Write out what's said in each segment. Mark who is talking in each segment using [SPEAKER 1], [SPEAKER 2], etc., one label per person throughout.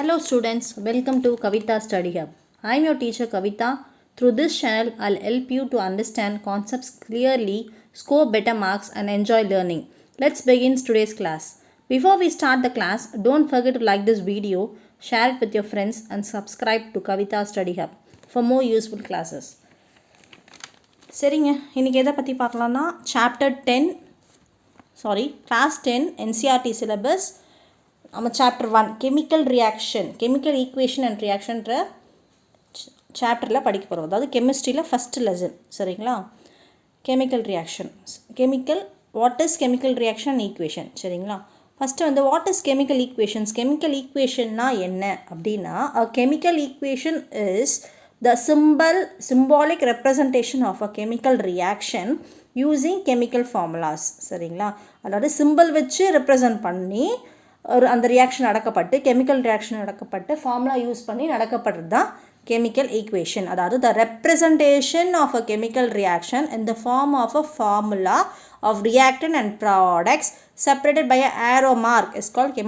[SPEAKER 1] Hello students, welcome to Kavita Study Hub. I am your teacher Kavita. Through this channel, I'll help you to understand concepts clearly, score better marks and enjoy learning. Let's begin today's class. Before we start the class, don't forget to like this video, share it with your friends and subscribe to Kavita Study Hub for more useful classes. சரிங்க, இன்னைக்கு எதை பற்றி பார்க்கலாம்னா class 10 NCERT syllabus நம்ம chapter 1 chemical reaction chemical equation and ரியாக்ஷன்ற சாப்டரில் படிக்க போகிறோம். அதாவது கெமிஸ்ட்ரியில் ஃபஸ்ட்டு லெசன். சரிங்களா? Chemical reactions what is chemical reaction and equation. சரிங்களா? ஃபஸ்ட்டு வந்து what is chemical equations. Chemical ஈக்குவேஷன்னா என்ன அப்படின்னா, a chemical equation is the symbolic representation of a chemical reaction using chemical formulas. சரிங்களா? அதாவது சிம்பிள் வச்சு represent பண்ணி அந்த ரியாக்ஷன் நடக்கப்பட்டு கெமிக்கல் ரியாக்ஷன் நடக்கப்பட்டு ஃபார்முலா யூஸ் பண்ணி நடக்கப்படுறது தான் கெமிக்கல் ஈக்குவேஷன். அதாவது the representation of a chemical reaction in the form of a formula of reactant and products separated by a arrow mark is called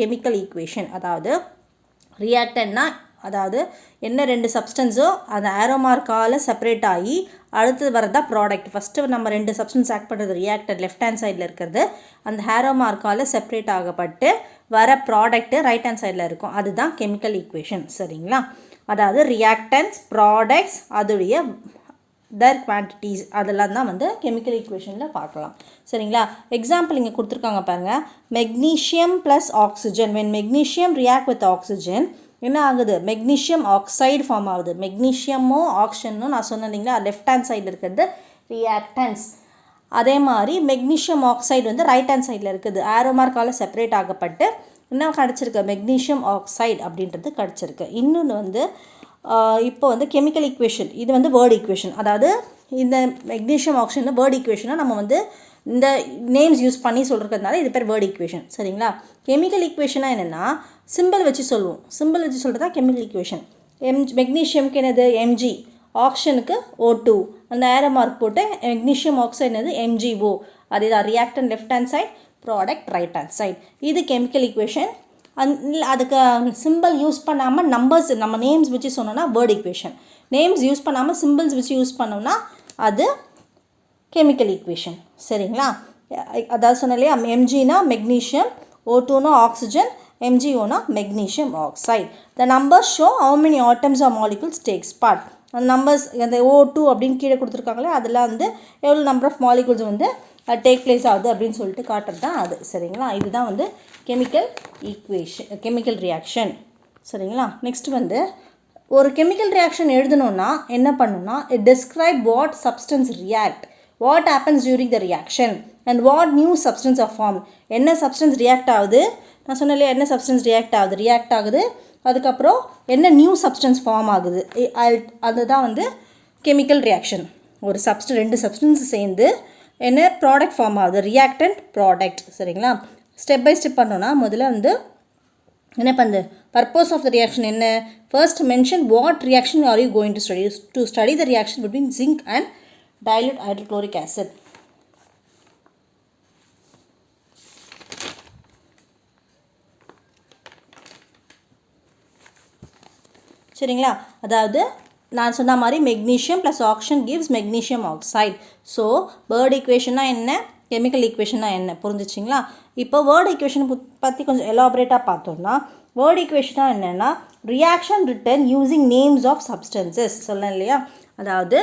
[SPEAKER 1] chemical equation. அதாவது ரியாக்டன்னா அதாவது என்ன ரெண்டு சப்ஸ்டன்ஸோ அந்த ஆரோ மார்க்கால் செப்பரேட் ஆகி அடுத்தது வரதான் ப்ராடக்ட். ஃபஸ்ட்டு நம்ம ரெண்டு சப்ஸ்டன்ஸ் ஆக்ட் பண்ணுறது ரியாக்டர் லெஃப்ட் ஹேண்ட் சைடில் இருக்கிறது, அந்த ஆரோ மார்க்கால் செப்பரேட் ஆகப்பட்டு வர ப்ராடக்ட்டு ரைட் ஹேண்ட் சைடில் இருக்கும். அதுதான் கெமிக்கல் ஈக்குவேஷன். சரிங்களா? அதாவது ரியாக்டன்ஸ் ப்ராடக்ட்ஸ் அதோடைய தர் குவான்டிட்டிஸ் அதெல்லாம் தான் வந்து கெமிக்கல் ஈக்குவேஷனில் பார்க்கலாம். சரிங்களா? எக்ஸாம்பிள் இங்கே கொடுத்துருக்காங்க பாருங்கள். Magnesium plus oxygen. When magnesium react with oxygen என்ன ஆகுது? மெக்னீஷியம் ஆக்சைடு ஃபார்ம் ஆகுது. மெக்னீஷியமும் ஆக்சிஜனும் நான் சொன்னேன் இல்லைங்களா, லெஃப்ட் ஹேண்ட் சைடில் இருக்கிறது ரியாக்டன்ஸ். அதே மாதிரி மெக்னீஷியம் ஆக்சைடு வந்து ரைட் ஹேண்ட் சைடில் இருக்குது. ஆரோ மார்க்கால் செப்பரேட் ஆகப்பட்டு என்ன கிடச்சிருக்கு? மெக்னீஷியம் ஆக்சைடு அப்படின்றது கிடச்சிருக்கு. இன்னொன்று வந்து இப்போ வந்து கெமிக்கல் ஈக்குவேஷன், இது வந்து வேர்டு ஈக்குவேஷன். அதாவது இந்த மெக்னீஷியம் ஆக்சைடு வேர்டு ஈக்குவேஷனாக நம்ம வந்து இந்த நேம்ஸ் யூஸ் பண்ணி சொல்கிறதுனால இது பேர் வேர்டு ஈக்குவேஷன். சரிங்களா? கெமிக்கல் ஈக்குவேஷனாக என்னென்னா சிம்பிள் வச்சு சொல்லுவோம். சிம்பிள் வச்சு சொல்கிறது தான் கெமிக்கல் ஈக்குவேஷன். மெக்னீஷியம்க்கு என்னது? Mg. ஆக்சிஜனுக்கு O2. அந்த ஏரோ மார்க் போட்டு மெக்னீஷியம் ஆக்சைடு என்னது? MgO. அதுதான் reactant left hand side, product right hand side. இது கெமிக்கல் ஈக்குவேஷன். அதுக்கு சிம்பிள் யூஸ் பண்ணாமல் நம்பர்ஸ் நம்ம நேம்ஸ் வச்சு சொன்னோன்னா வேர்டு ஈக்குவேஷன். நேம்ஸ் யூஸ் பண்ணாமல் சிம்பிள்ஸ் வச்சு யூஸ் பண்ணோம்னா அது கெமிக்கல் ஈக்குவேஷன். சரிங்களா? அதாவது சொன்ன இல்லையா, Mgனா மெக்னீஷியம், O2னா ஆக்சிஜன், MgOனா magnesium oxide. The numbers show how many atoms or molecules takes part. அந்த நம்பர்ஸ் அந்த O2 அப்படின்னு கீழே கொடுத்துருக்காங்களே அதில் வந்து எவ்வளோ நம்பர் ஆஃப் மாலிகுல்ஸ் வந்து டேக் பிளேஸ் ஆகுது அப்படின்னு சொல்லிட்டு காட்டுறது தான் அது. சரிங்களா? இதுதான் வந்து கெமிக்கல் ஈக்குவேஷன், கெமிக்கல் ரியாக்ஷன். சரிங்களா? நெக்ஸ்ட் வந்து ஒரு கெமிக்கல் ரியாக்ஷன் எழுதணுன்னா என்ன பண்ணணும்னா, it describe what substance react, what happens during the reaction and what new substance are form. என்ன சப்ஸ்டன்ஸ் ரியாக்ட் ஆகுது, நான் சொன்னேன் இல்லையா, என்ன சப்ஸ்டன்ஸ் ரியாக்ட் ஆகுது, அதுக்கப்புறம் என்ன நியூ சப்ஸ்டன்ஸ் ஃபார்ம் ஆகுது. அதுதான் வந்து கெமிக்கல் ரியாக்ஷன். ஒரு ரெண்டு சப்ஸ்டன்ஸ் சேர்ந்து என்ன ப்ராடக்ட் ஃபார்ம் ஆகுது, ரியாக்டன்ட் ப்ராடக்ட். சரிங்களா? ஸ்டெப் பை ஸ்டெப் பண்ணோன்னா முதல்ல வந்து என்ன பண்ணுது, பர்பஸ் ஆஃப் த ரியாக்ஷன் என்ன. First mention what reaction are you going to study the reaction between zinc and dilute hydrochloric acid. சரிங்களா? அதாவது நான் சொன்ன மாதிரி magnesium plus oxygen gives magnesium oxide. So word ஈக்குவேஷன்னா என்ன, கெமிக்கல் ஈக்குவேஷன்னா என்ன, புரிஞ்சிச்சிங்களா? இப்போ வேர்டு ஈக்குவேஷன் பற்றி கொஞ்சம் எலாபரேட்டாக பார்த்தோம்னா, வேர்டு ஈக்குவேஷனாக என்னென்னா reaction written using names of substances. சொல்லலாம் இல்லையா, அதாவது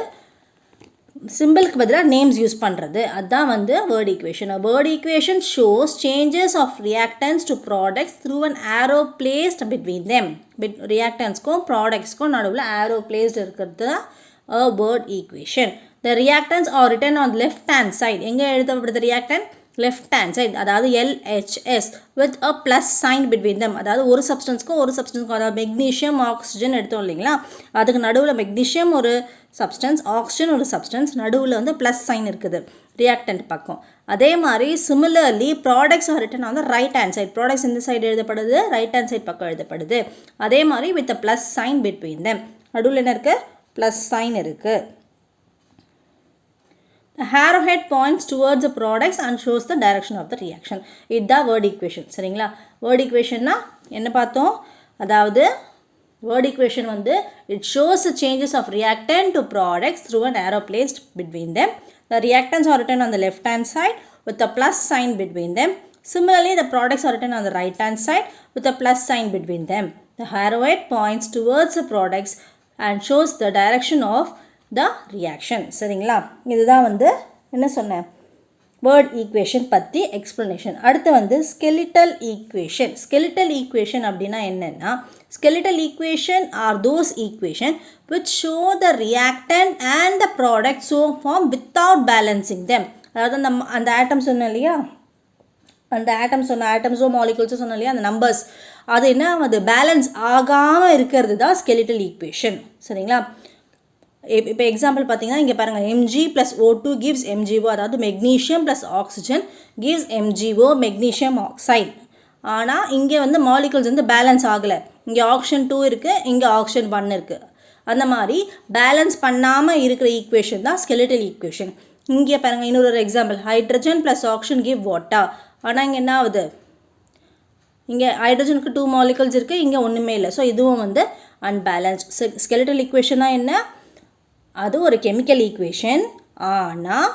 [SPEAKER 1] சிம்பிளுக்கு பதிலாக நேம்ஸ் யூஸ் பண்ணுறது, அதுதான் வந்து word equation. Word equation shows changes of reactants to products through an arrow placed between them. ரியாக்டன்ஸ்க்கும் ப்ராடக்ட்ஸ்க்கும் நடுவில் ஆரோ பிளேஸ்ட் இருக்கிறது a word equation. The reactants are written on left hand side. எங்கே எழுதப்படுது reactant? Left hand side. அதாவது LHS with a plus sign between them. அதாவது ஒரு சப்ஸ்டன்ஸ்க்கும் அதாவது மெக்னீஷியம் ஆக்சிஜன் எடுத்தோம் இல்லைங்களா, அதுக்கு நடுவில் மெக்னீஷியம் ஒரு சப்ஸ்டன்ஸ், ஆக்சிஜன் ஒரு சப்ஸ்டன்ஸ், நடுவில் வந்து ப்ளஸ் சைன் இருக்குது ரியாக்டன்ட் பக்கம். அதே மாதிரி similarly products are written on the right hand side. Products இந்த சைடு எழுதப்படுது, ரைட் ஹேண்ட் சைட் பக்கம் எழுதப்படுது. அதே மாதிரி with a plus sign between them. நடுவில் என்ன இருக்குது? ப்ளஸ் சைன் இருக்குது. The arrowhead points towards the products and shows the direction of the reaction. இதுதான் word equation. சரிங்களா? word equationனா என்ன பார்த்தோம்? அதாவது word equation வந்து it shows the changes of reactant to products through an arrow placed between them. The reactants are written on the left hand side with a plus sign between them. Similarly, the products are written on the right hand side with a plus sign between them. The arrowhead points towards the products and shows the direction of the reaction. சரிங்களா, இதுதான் வந்து என்ன சொன்னேன், word equation பற்றி explanation. அடுத்து வந்து skeletal equation. Skeletal equation அப்படின்னா என்னென்னா, skeletal equation are those equation which show the reactant and the product so form without balancing them. அதாவது நம்ம அந்த ஆட்டம் சொன்னோம் இல்லையா, அந்த ஆட்டம்ஸோ மாலிகுல்ஸோ சொன்னோம் இல்லையா, அந்த நம்பர்ஸ் அது என்ன, அது பேலன்ஸ் ஆகாமல் இருக்கிறது தான் skeletal equation. சரிங்களா, இப்போ எக்ஸாம்பிள் பார்த்தீங்கன்னா இங்கே பாருங்கள், Mg + O2 gives MgO, அதாவது magnesium + oxygen gives MgO magnesium oxide. ஆனால் இங்கே வந்து மாலிகுல்ஸ் வந்து பேலன்ஸ் ஆகலை. இங்கே ஆக்சிஜன் 2 இருக்குது, இங்கே ஆக்சிஜன் 1 இருக்குது. அந்த மாதிரி பேலன்ஸ் பண்ணாமல் இருக்கிற ஈக்குவேஷன் தான் ஸ்கெலிட்டல் ஈக்குவேஷன். இங்கே பாருங்கள், இன்னொரு example, hydrogen + oxygen give water. ஆனால் இங்கே என்ன ஆகுது, இங்கே ஹைட்ரஜனுக்கு 2 மாலிகுல்ஸ் இருக்குது, இங்கே ஒன்றுமே இல்லை. ஸோ இதுவும் வந்து அன்பேலன்ஸ்ட். ஸ்கெலிட்டல் ஈக்குவேஷனாக என்ன, அது ஒரு கெமிக்கல் ஈக்குவேஷன், ஆனால்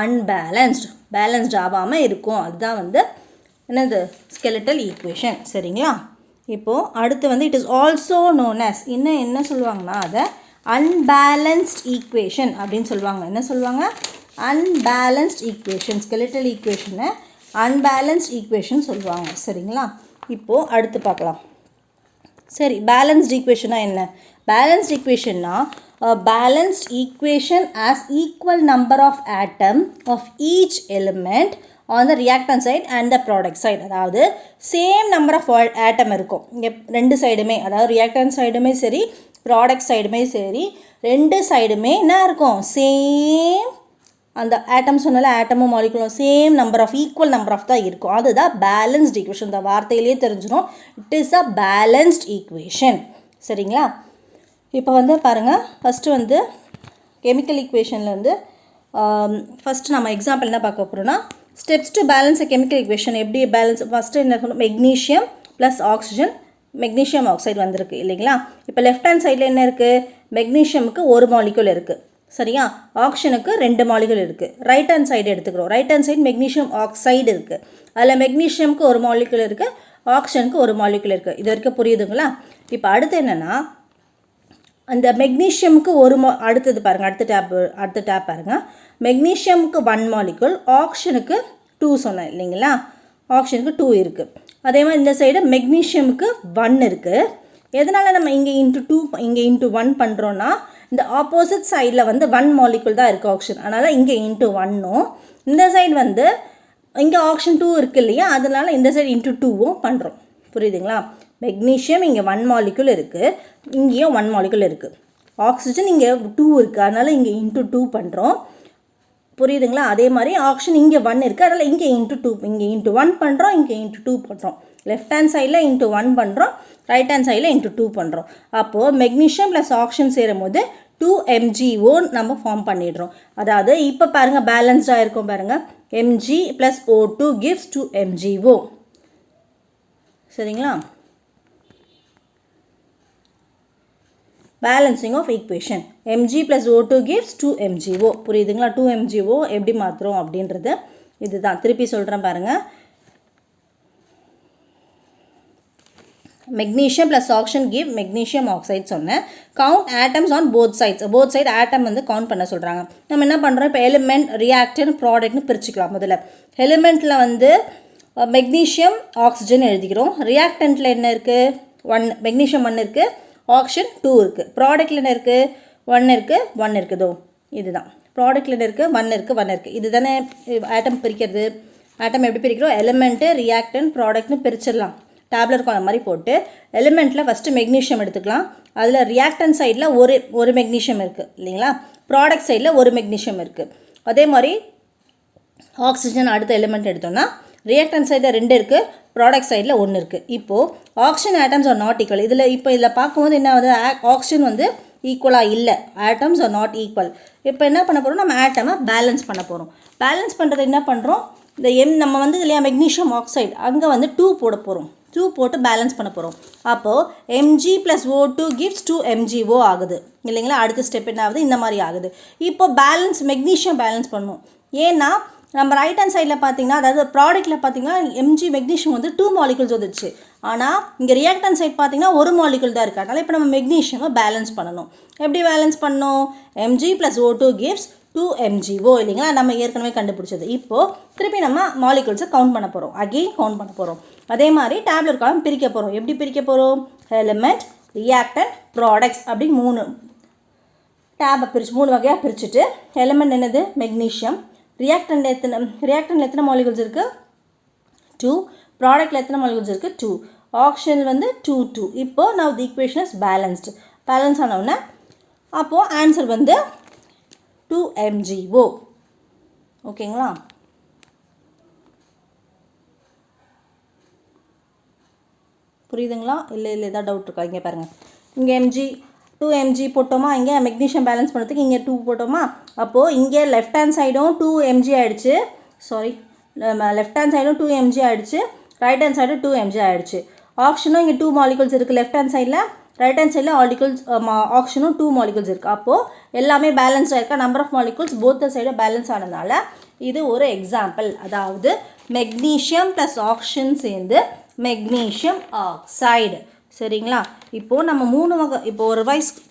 [SPEAKER 1] அன்பேலன்ஸ்ட், பேலன்ஸ்ட் ஆகாமல் இருக்கும். அதுதான் வந்து என்னது, ஸ்கெலிட்டல் ஈக்குவேஷன். சரிங்களா, இப்போது அடுத்து வந்து it is also known as, இன்னும் என்ன சொல்லுவாங்கன்னா அதை அன்பேலன்ஸ்ட் ஈக்குவேஷன் அப்படின்னு சொல்லுவாங்க. என்ன சொல்லுவாங்க, அன்பேலன்ஸ்ட் ஈக்குவேஷன். ஸ்கெலிட்டல் ஈக்குவேஷனை அன்பேலன்ஸ்ட் ஈக்குவேஷன் சொல்லுவாங்க. சரிங்களா, இப்போது அடுத்து பார்க்கலாம். சரி, பேலன்ஸ்ட் ஈக்குவேஷனா என்ன? பேலன்ஸ்ட் ஈக்குவேஷன்னா balanced equation has equal number of atom of each element on the reactant side and the product side. அதாவது சேம் நம்பர் ஆஃப் ஆட்டம் இருக்கும் இங்கே ரெண்டு சைடுமே, அதாவது ரியாக்டன் சைடுமே சரி ப்ராடக்ட் சைடுமே சரி, ரெண்டு சைடுமே என்ன இருக்கும், சேம் அந்த ஆட்டம் சொன்னால ஆட்டமும் மாலிகுலும் same number of equal number of தான் இருக்கும். அதுதான் பேலன்ஸ்ட் ஈக்குவேஷன். இந்த வார்த்தையிலேயே தெரிஞ்சிடும், it is a balanced equation. சரிங்களா, இப்போ வந்து பாருங்கள், ஃபஸ்ட்டு வந்து கெமிக்கல் ஈக்குவேஷனில் வந்து ஃபஸ்ட்டு நம்ம எக்ஸாம்பிள் என்ன பார்க்க போகிறோன்னா, steps to balance a chemical equation. எப்படி பேலன்ஸ், ஃபஸ்ட்டு என்ன இருக்கணும், magnesium plus oxygen, magnesium oxide வந்திருக்கு இல்லைங்களா. இப்போ லெஃப்ட் ஹேண்ட் சைடில் என்ன இருக்குது, மெக்னீஷியமுக்கு ஒரு மாலிகுல் இருக்குது. சரியா, ஆக்சிஜனுக்கு 2 மாலிகுல் இருக்குது. ரைட் ஹேண்ட் சைடு எடுத்துக்கிறோம். Right hand side magnesium oxide இருக்குது. அதில் மெக்னீஷியமுக்கு ஒரு மாலிகுல் இருக்குது, ஆக்சிஜனுக்கு ஒரு மாலிகுல் இருக்குது. இது வரைக்கும் புரியுதுங்களா. இப்போ அடுத்து என்னென்னா, அந்த மெக்னீஷியமுக்கு அடுத்தது பாருங்கள், அடுத்த டேப் பாருங்கள். மெக்னீஷியமுக்கு 1 மாலிகுல், ஆக்சிஜனுக்கு 2 சொன்னேன் இல்லைங்களா, ஆக்சிஜனுக்கு 2 இருக்குது. அதே மாதிரி இந்த சைடு மெக்னீஷியமுக்கு 1 இருக்குது. எதனால் நம்ம இங்கே ×2 இங்கே ×1 பண்ணுறோன்னா, இந்த ஆப்போசிட் சைடில் வந்து 1 மாலிகுல் தான் இருக்குது ஆக்சிஜன், அதனால் இங்கே ×1ம், இந்த சைடு வந்து இங்கே ஆக்சிஜன் 2 இருக்குது இல்லையா, அதனால் இந்த சைடு ×2வும் பண்ணுறோம். புரியுதுங்களா, மெக்னீஷியம் இங்கே 1 மாலிகுல் இருக்குது, இங்கேயும் 1 மாலிகுல் இருக்குது. ஆக்சிஜன் இங்கே 2 இருக்குது, அதனால் இங்கே ×2 பண்ணுறோம். புரியுதுங்களா, அதே மாதிரி ஆக்சிஜன் இங்கே 1 இருக்குது, அதனால் இங்கே ×2, இங்கே ×1 பண்ணுறோம், இங்கே ×2 பண்ணுறோம். லெஃப்ட் ஹேண்ட் சைடில் ×1 பண்ணுறோம், ரைட் ஹேண்ட் சைடில் ×2 பண்ணுறோம். அப்போது மெக்னீஷியம் ப்ளஸ் ஆக்சிஜன் சேரும் போது 2MgO நம்ம ஃபார்ம் பண்ணிடுறோம். அதாவது இப்போ பாருங்கள், பேலன்ஸ்டாக இருக்கும் பாருங்கள், Mg + O2 gives 2MgO. சரிங்களா, balancing of equation, Mg + O2 gives 2MgO. புரியுதுங்களா, 2MgO எப்படி மாற்றுறோம் அப்படின்றது இதுதான். திருப்பி சொல்கிறேன் பாருங்கள், magnesium plus oxygen give magnesium oxide சொன்னேன். Count atoms on both side atom வந்து கவுண்ட் பண்ண சொல்கிறாங்க. நம்ம என்ன பண்ணுறோம், இப்போ எலிமெண்ட், ரியாக்டன், ப்ராடக்ட்னு பிரிச்சுக்கலாம். முதல்ல எலிமெண்ட்டில் வந்து மெக்னீஷியம் ஆக்சிஜன் எழுதிக்கிறோம். ரியாக்டண்ட்டில் என்ன இருக்குது, 1 மெக்னீஷியம் 1 இருக்குது, ஆக்சிஜன் 2 இருக்குது. ப்ராடக்ட்டில் என்ன இருக்குது, 1 இருக்குது, 1 இருக்குதோ, இதுதான் ப்ராடக்ட்டில் என்ன இருக்குது, 1 இருக்குது, 1 இருக்குது. இது தானே ஆட்டம் பிரிக்கிறது. ஆட்டம் எப்படி பிரிக்கிறோம், எலிமெண்ட்டு, ரியாக்டன், ப்ராடக்ட்னு பிரிச்சிடலாம். டேப்லெட் காலம் மாதிரி போட்டு எலிமெண்ட்டில் ஃபஸ்ட்டு மெக்னீஷியம் எடுத்துக்கலாம். அதில் ரியாக்டன் சைடில் ஒரு மெக்னீஷியம் இருக்குது இல்லைங்களா, ப்ராடக்ட் சைடில் ஒரு மெக்னீஷியம் இருக்குது. அதே மாதிரி ஆக்சிஜன் அடுத்த எலிமெண்ட் எடுத்தோம்னா ரியாக்டன் சைடில் 2 இருக்குது, ப்ராடக்ட் சைடில் 1 இருக்குது. இப்போது oxygen atoms are not equal. இதில் பார்க்கும்போது என்ன ஆகுது, ஆக்சிஜன் வந்து ஈக்குவலாக இல்லை, ஆட்டம்ஸ் ஆர் நாட் ஈக்குவல். இப்போ என்ன பண்ண போகிறோம், நம்ம ஆட்டமை பேலன்ஸ் பண்ண போகிறோம். பேலன்ஸ் பண்ணுறது என்ன பண்ணுறோம், இந்த நம்ம வந்து இல்லையா மெக்னீஷியம் ஆக்சைடு அங்கே வந்து 2 போட போகிறோம். 2 போட்டு பேலன்ஸ் பண்ண போகிறோம். அப்போது mg + O2 gives 2 MgO ஆகுது இல்லைங்களா. அடுத்த ஸ்டெப் என்ன ஆகுது, இந்த மாதிரி ஆகுது. இப்போ பேலன்ஸ் மெக்னீஷியம் பேலன்ஸ் பண்ணணும். ஏன்னா நம்ம ரைட் ஹேண்ட் சைடில் பார்த்தீங்கன்னா, அதாவது ப்ராடக்ட்டில் பார்த்தீங்கன்னா mg மெக்னீஷியம் வந்து 2 மாலிகுல்ஸ் வந்துடுச்சு. ஆனால் இங்கே ரியாக்டன்ட் சைட் பார்த்தீங்கன்னா ஒரு மாலிகுல் தான் இருக்குது. அதனால் இப்போ நம்ம மெக்னீஷியமை பேலன்ஸ் பண்ணணும். எப்படி பேலன்ஸ் பண்ணணும், mg + O2 gives 2 MgO இல்லைங்களா, நம்ம ஏற்கனவே கண்டுபிடிச்சது. இப்போது திருப்பி நம்ம மாலிகுல்ஸை கவுண்ட் பண்ண போகிறோம், அகெயின் கவுண்ட் பண்ண போகிறோம். அதே மாதிரி டேப்லெட் காலம் பிரிக்க போகிறோம். எப்படி பிரிக்க போகிறோம், எலிமெண்ட், ரியாக்டன்ட், ப்ராடக்ட்ஸ் அப்படி 3 டேபை பிரித்து 3 வகையாக பிரிச்சுட்டு, எலிமெண்ட் என்னது மெக்னீஷியம், ரியாக்டன்ட் எத்தனை மாலிகுல்ஸ் இருக்குது 2, ப்ராடக்ட்டில் எத்தனை மாலிகுல்ஸ் இருக்குது 2, ஆக்சிஜன் வந்து 2. இப்போது now the equation is balanced. Balance ஆனவுடனே அப்போது ஆன்சர் வந்து 2 MgO. ஓகேங்களா. புரியுதுங்களா, இல்லை ஏதாவது டவுட் இருக்கா, இங்கே பாருங்கள். இங்கே 2 mg போட்டோமா, இங்கே மெக்னீஷியம் பேலன்ஸ் பண்ணுறதுக்கு இங்கே 2 போட்டோமா. அப்போது இங்கே லெஃப்ட் ஹேண்ட் சைடும் 2 mg ஆகிடுச்சு, லெஃப்ட் ஹேண்ட் சைடும் 2 mg ஆகிடுச்சு, ரைட் ஹேண்ட் சைடும் 2 mg ஆகிடுச்சு. ஆக்சிஜனும் இங்கே 2 மாலிகுல்ஸ் இருக்குது லெஃப்ட் ஹேண்ட் சைடில், ரைட் ஹேண்ட் சைடில் ஆக்சிஜனும் 2 மாலிகுல்ஸ் இருக்குது. அப்போது எல்லாமே பேலன்ஸாக இருக்கா, நம்பர் ஆஃப் மாலிகுல்ஸ் போத் சைடும் பேலன்ஸ் ஆனதுனால இது ஒரு எக்ஸாம்பிள். அதாவது மெக்னீஷியம் ப்ளஸ் ஆக்சிஜன் சேர்ந்து மெக்னீஷியம் ஆக்சைடு. சரிங்களா. இப்போது நம்ம 3 வகை, இப்போ ஒரு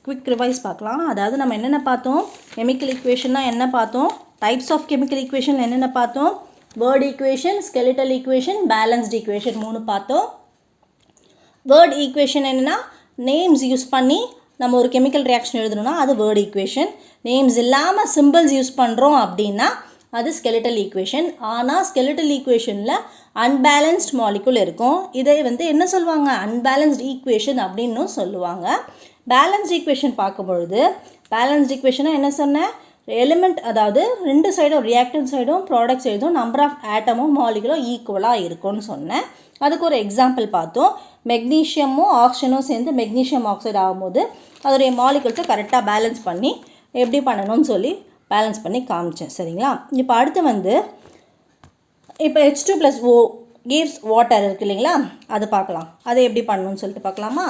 [SPEAKER 1] குவிக் ரிவைஸ் பார்க்கலாம். அதாவது நம்ம என்னென்ன பார்த்தோம், கெமிக்கல் ஈக்குவேஷன்னா என்ன பார்த்தோம், டைப்ஸ் ஆஃப் கெமிக்கல் ஈக்குவேஷன் என்னென்ன பார்த்தோம், word equation, skeletal equation, balanced equation 3 பார்த்தோம். வேர்ட் ஈக்குவேஷன் என்னென்னா நேம்ஸ் யூஸ் பண்ணி நம்ம ஒரு கெமிக்கல் ரியாக்ஷன் எழுதணும்னா அது வேர்ட் ஈக்குவேஷன். நேம்ஸ் இல்லாமல் சிம்பிள்ஸ் யூஸ் பண்ணுறோம் அப்படின்னா அது ஸ்கெலிட்டல் ஈக்குவேஷன். ஆனால் ஸ்கெலிட்டல் ஈக்குவேஷனில் அன்பேலன்ஸ்ட் மாலிகுல் இருக்கும். இதை வந்து என்ன சொல்லுவாங்க, அன்பேலன்ஸ்ட் ஈக்குவேஷன் அப்படின்னும் சொல்லுவாங்க. பேலன்ஸ்ட் ஈக்குவேஷன் பார்க்கும்பொழுது, பேலன்ஸ்ட் ஈக்குவேஷனாக என்ன சொன்னேன், எலிமெண்ட் அதாவது 2 சைடும் ரியாக்டன்ட் சைடும் ப்ராடக்ட் சைடும் நம்பர் ஆஃப் ஆட்டமும் மாலிகுலும் ஈக்குவலாக இருக்கும்னு சொன்னேன். அதுக்கு ஒரு எக்ஸாம்பிள் பார்த்தோம். மெக்னீஷியமும் ஆக்சிஜனும் சேர்ந்து மெக்னீஷியம் ஆக்சைடு ஆகும்போது அதோடைய மாலிகுல்ஸை கரெக்டாக பேலன்ஸ் பண்ணி எப்படி பண்ணணும்னு சொல்லி பேலன்ஸ் பண்ணி காமிச்சேன். சரிங்களா. இப்போ அடுத்து வந்து இப்போ H2 + O gives water இருக்குது இல்லைங்களா, அது பார்க்கலாம். அதை எப்படி பண்ணணும்னு சொல்லிட்டு பார்க்கலாமா.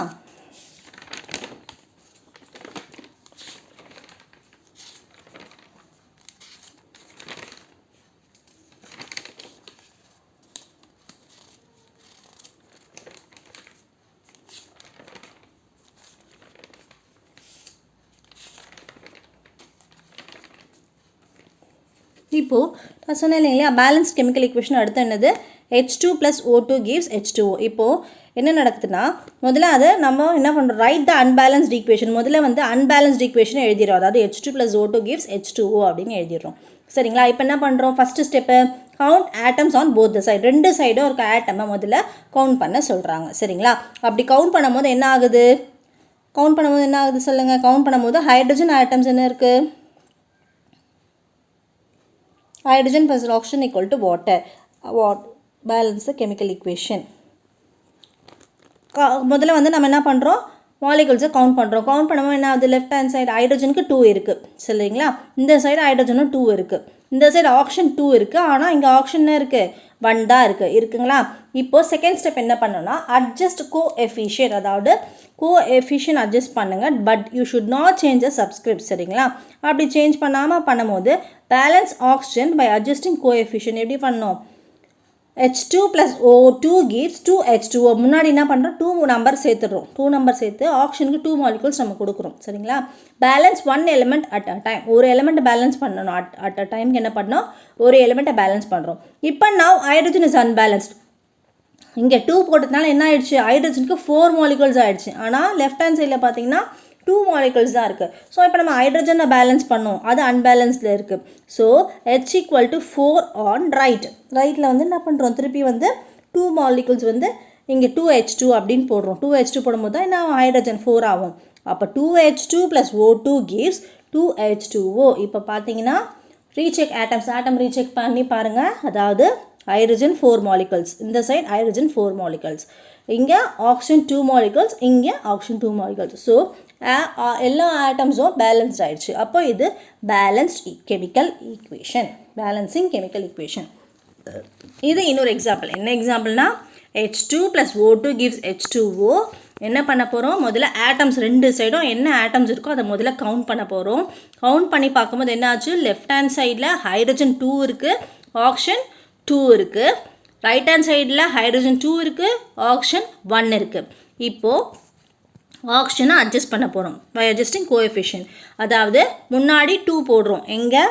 [SPEAKER 1] இப்போது நான் சொன்னேன் இல்லைங்களா, பேலன்ஸ் கெமிக்கல் ஈக்குவேஷன் அடுத்து என்னது, H2 + O2 gives H2O. இப்போது என்ன நடக்குதுன்னா, முதல்ல அதை நம்ம என்ன பண்ணுறோம், ரைட் த அன்பேலன்ஸ்ட் ஈக்குவேஷன். முதல்ல வந்து அன்பேலன்ஸ்ட் ஈக்குவேஷனை எழுதிடுறோம். அதாவது H2 + O2 gives H2O அப்படின்னு எழுதிடுறோம். சரிங்களா. இப்போ என்ன பண்ணுறோம், first step count atoms on both the side. 2 சைடும் இருக்க ஆட்டமை முதல்ல கவுண்ட் பண்ண சொல்கிறாங்க. சரிங்களா. அப்படி கவுண்ட் பண்ணும்போது என்ன ஆகுது, சொல்லுங்கள். கவுண்ட் பண்ணும்போது ஹைட்ரஜன் ஆட்டம்ஸ் என்ன இருக்குது, hydrogen plus oxygen equal to water. Balance the chemical equation. முதல்ல வந்து நம்ம என்ன பண்ணுறோம், மாலிகுல்ஸை கவுண்ட் பண்ணுறோம். கவுண்ட் பண்ணும்போது என்ன ஆகுது, லெஃப்ட் ஹேண்ட் சைடு ஹைட்ரஜனுக்கு 2 இருக்குது சரிங்களா, இந்த சைடு ஹைட்ரஜனும் 2 இருக்குது, இந்த சைடு ஆக்சிஜன் 2 இருக்குது. ஆனால் இங்கே ஆக்சிஜன் இருக்குது 1 தான் இருக்குங்களா. இப்போது செகண்ட் ஸ்டெப் என்ன பண்ணணும்னா, அட்ஜஸ்ட் கோஎஃபிஷியன்ட், அதாவது கோஎஃபிஷியன்ட் அட்ஜஸ்ட் பண்ணுங்கள். But you should not change the subscript. சரிங்களா. அப்படி சேஞ்ச் பண்ணாமல் பண்ணும்போது balance oxygen by adjusting coefficient எப்படி பண்ணணும், H2 + O2 gives 2 H2O. முன்னாடி என்ன பண்ணுறோம், 2 நம்பர் சேர்த்துடுறோம். 2 நம்பர் சேர்த்து ஆக்சிஜனுக்கு 2 மாலிகுல்ஸ் நம்ம கொடுக்குறோம். சரிங்களா. Balance 1 element at a time. ஒரு எலிமெண்ட்டை பேலன்ஸ் பண்ணணும். அட் அ டைமுக்கு என்ன பண்ணோம், ஒரு எலிமெண்ட்டை பேலன்ஸ் பண்ணுறோம். இப்போ நவ் ஹைட்ரஜன் இஸ் அன்பேலன்ஸ்ட். இங்கே 2 போட்டதுனால என்ன ஆயிடுச்சு, ஹைட்ரஜனுக்கு 4 மாலிகுல்ஸ் ஆகிடுச்சு. ஆனால் லெஃப்ட் ஹேண்ட் சைடில் பார்த்தீங்கன்னா 2 மாலிகுல்ஸ் தான் இருக்குது. ஸோ இப்போ நம்ம ஹைட்ரஜனை பேலன்ஸ் பண்ணோம், அது அன்பேலன்ஸில் இருக்குது. ஸோ H = 4 ஆன் ரைட்டில் வந்து என்ன பண்ணுறோம், திருப்பி வந்து 2 மாலிகுல்ஸ் வந்து இங்கே 2H2 அப்படின்னு போடுறோம். 2H2 போடும்போது தான் என்ன ஹைட்ரஜன் 4 ஆகும். அப்போ 2H2 + O2 gives 2H2O. இப்போ பார்த்தீங்கன்னா ரீசெக் ஆட்டம் ரீசெக் பண்ணி பாருங்கள். அதாவது ஹைட்ரஜன் 4 மாலிகுல்ஸ், இந்த சைடு ஹைட்ரஜன் 4 மாலிகுல்ஸ், இங்கே ஆக்சிஜன் 2 மாலிகுல்ஸ், இங்கே ஆக்சிஜன் 2 மாலிகுல்ஸ். ஸோ எல்லா ஆட்டம்ஸும் பேலன்ஸ்ட் ஆகிடுச்சு. அப்போ இது balanced chemical equation, balancing chemical equation. இது இன்னொரு எக்ஸாம்பிள். என்ன எக்ஸாம்பிள்னா, H2 plus O2 gives H2O. என்ன பண்ண போகிறோம், முதல்ல ஆட்டம்ஸ் ரெண்டு சைடும் என்ன ஆட்டம்ஸ் இருக்கோ அதை முதல்ல கவுண்ட் பண்ண போகிறோம். கவுண்ட் பண்ணி பார்க்கும்போது என்ன ஆச்சு, லெஃப்ட் ஹேண்ட் சைடில் ஹைட்ரஜன் 2 இருக்குது, ஆக்சிஜன் 2 இருக்குது. ரைட் ஹேண்ட் சைடில் ஹைட்ரஜன் 2 இருக்குது, ஆக்சிஜன் 1 இருக்குது. இப்போது ஆக்சிஜனை அட்ஜஸ்ட் பண்ண போகிறோம் பை அட்ஜஸ்டிங் கோஎஃபிஷியன்ட். அதாவது முன்னாடி 2 போடுறோம், எங்கே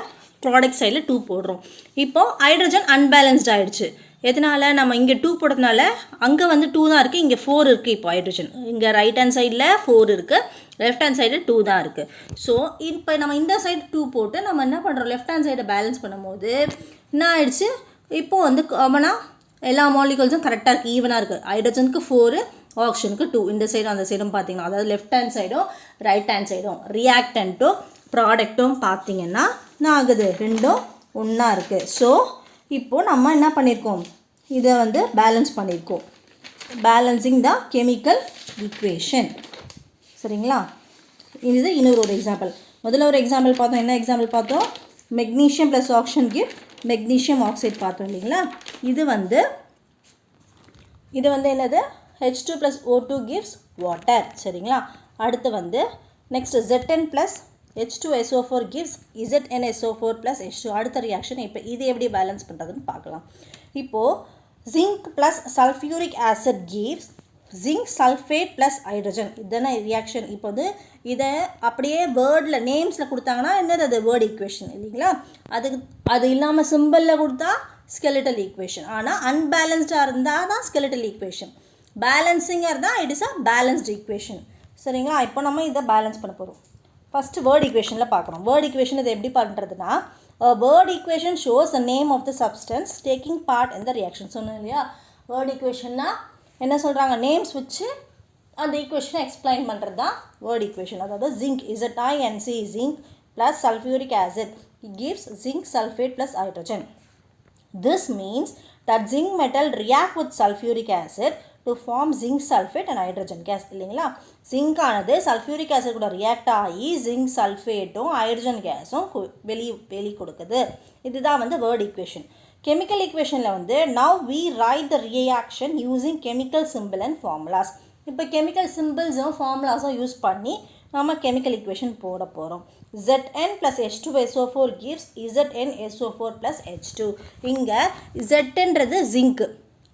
[SPEAKER 1] ப்ராடக்ட் சைடில் 2 போடுறோம். இப்போது ஹைட்ரஜன் அன்பேலன்ஸ்ட் ஆகிடுச்சு. எதனால், நம்ம இங்கே 2 போடுறதுனால அங்கே வந்து 2 தான் இருக்குது, இங்கே 4 இருக்குது. இப்போ ஹைட்ரஜன் இங்கே ரைட் ஹேண்ட் சைடில் 4 இருக்குது, லெஃப்ட் ஹேண்ட் சைடில் 2 தான் இருக்குது. ஸோ இப்போ நம்ம இந்த சைடு 2 போட்டு நம்ம என்ன பண்ணுறோம், லெஃப்ட் ஹேண்ட் சைடை பேலன்ஸ் பண்ணும்போது என்ன ஆயிடுச்சு, இப்போது வந்து காமனாக எல்லா மாலிகூல்ஸும் கரெக்டாக இருக்குது, ஈவனாக இருக்குது. ஹைட்ரஜனுக்கு 4, ஆக்சிஜனுக்கு 2. இந்த சைடும் அந்த சைடும் பார்த்தீங்கன்னா, அதாவது லெஃப்ட் ஹேண்ட் சைடும் ரைட் ஹேண்ட் சைடும் ரியாக்டன்ட்டும் ப்ராடக்ட்டும் பார்த்தீங்கன்னா என்ன ஆகுது, ரெண்டும் ஒன்றா இருக்குது. ஸோ இப்போது நம்ம என்ன பண்ணியிருக்கோம், இதை வந்து பேலன்ஸ் பண்ணியிருக்கோம். பேலன்சிங் த கெமிக்கல் ஈக்குவேஷன். சரிங்களா, இது இன்னொரு ஒரு எக்ஸாம்பிள். முதல்ல ஒரு எக்ஸாம்பிள் பார்த்தோம். என்ன எக்ஸாம்பிள் பார்த்தோம், magnesium plus oxygen give magnesium oxide பார்த்தோம் இல்லைங்களா. இது வந்து என்னது, H2 plus O2 gives water. சரிங்களா, அடுத்து வந்து next Zn plus H2SO4 gives ZnSO4 plus H2. அடுத்த ரியாக்ஷன் இப்போ இது எப்படி பேலன்ஸ் பண்ணுறதுன்னு பார்க்கலாம். இப்போது zinc plus sulphuric acid gives zinc sulphate plus hydrogen. இதுதானே ரியாக்ஷன். இப்போ வந்து இதை அப்படியே வேர்டில் நேம்ஸில் கொடுத்தாங்கன்னா என்னது, அது வேர்டு ஈக்குவேஷன் இல்லைங்களா. அது இல்லாமல் சிம்பிளில் கொடுத்தா ஸ்கெலிட்டல் ஈக்குவேஷன். ஆனால் அன்பேலன்ஸ்டாக இருந்தால் தான் ஸ்கெலிட்டல் ஈக்குவேஷன். பேலன்சிங்காக இருந்தால் it is a balanced equation. சரிங்களா, இப்போ நம்ம இதை பேலன்ஸ் பண்ண போகிறோம். ஃபஸ்ட்டு வேர்டு ஈக்குவேஷனில் பார்க்குறோம். வேர்டு ஈக்குவேஷன் இதை எப்படி பண்ணுறதுன்னா, word equation shows the name of the substance taking part in the reaction. சொன்னோம் இல்லையா, வேர்டு ஈக்குவேஷன்னா என்ன சொல்கிறாங்க, நேம்ஸ் வச்சு அந்த ஈக்குவேஷனை எக்ஸ்பிளைன் பண்ணுறது தான் வேர்டு ஈக்குவேஷன். அதாவது zinc ZINC zinc plus sulphuric acid gives zinc sulphate plus hydrogen. This means that zinc metal react with sulfuric acid to form zinc sulfate and hydrogen gas. இல்லைங்களா, zinc ஆனது sulphuric acid கூட react ஆகி zinc சல்ஃபேட்டும் hydrogen கேஸும் வெளி கொடுக்குது. இதுதான் வந்து word equation. Chemical ஈக்குவேஷனில் வந்து now we write the reaction using chemical symbol and formulas. இப்போ கெமிக்கல் சிம்பிள்ஸும் ஃபார்முலாஸும் யூஸ் பண்ணி நம்ம கெமிக்கல் ஈக்குவேஷன் போட போகிறோம். Zn plus H2SO4 gives ZnSO4 plus H2. இங்கே Zன்றது ஜிங்க்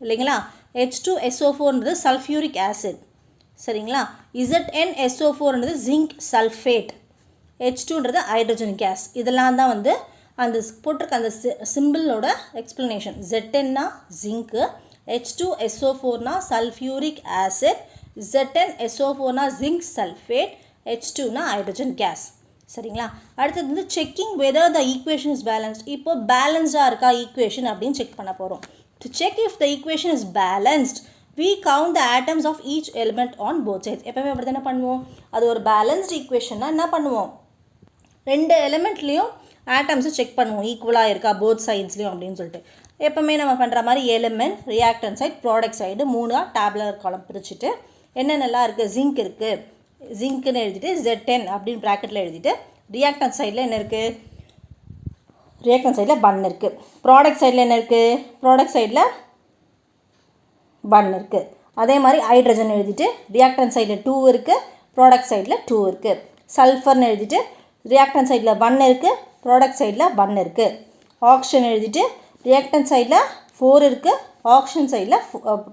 [SPEAKER 1] இல்லைங்களா, H2SO4ன்றது சல்ஃபியூரிக் ஆசிட். சரிங்களா, ZnSO4ன்றது ஜிங்க் சல்ஃபேட், H2ன்றது ஹைட்ரஜன் கேஸ். இதெல்லாம் தான் வந்து அந்த போட்டிருக்க அந்த சிம்பிளோட எக்ஸ்ப்ளனேஷன். Znனா ஜிங்க்கு, H2SO4னா சல்ஃபியூரிக் ஆசிட், ZnSO4னா ஜிங்க் சல்ஃபேட், H2னா ஹைட்ரஜன் கேஸ். சரிங்களா, அடுத்தது வந்து checking whether the equation is balanced. இப்போ பேலன்ஸ்டாக இருக்கா ஈக்குவேஷன் அப்படின்னு செக் பண்ண போகிறோம். To check if the equation is balanced we count the atoms of each element on both sides. எப்போவுமே அப்படி தானே பண்ணுவோம். அது ஒரு பேலன்ஸ்ட் ஈக்குவேஷன்னா என்ன பண்ணுவோம், ரெண்டு எலிமெண்ட்லேயும் ஆட்டம்ஸை செக் பண்ணுவோம் ஈக்குவலாக இருக்கா போத் சைட்ஸ்லேயும் அப்படின்னு சொல்லிட்டு. எப்போவுமே நம்ம பண்ணுற மாதிரி element, reactant side, product side 3 tabular column பிரிச்சுட்டு என்னென்னலாம் இருக்குது, ஜிங்க் இருக்குது, ஜிங்க்குன்னு எழுதிட்டு Zn அப்படின்னு ப்ராக்கெட்டில் எழுதிட்டு, ரியாக்டன் சைடில் என்ன இருக்குது, ரியாக்டன் சைடில் 1 இருக்குது. ப்ராடக்ட் சைடில் என்ன இருக்குது, ப்ராடக்ட் சைடில் 1 இருக்குது. அதே மாதிரி ஹைட்ரஜன் எழுதிட்டு ரியாக்டன் சைடில் 2 இருக்குது, ப்ராடக்ட் சைடில் 2 இருக்குது. சல்ஃபர்னு எழுதிட்டு ரியாக்டன் சைடில் 1 இருக்குது, ப்ராடக்ட் சைடில் 1 இருக்குது. ஆக்சிஜன் எழுதிட்டு ரியாக்டன் சைடில் 4 இருக்குது, ஆக்சிஜன் சைடில்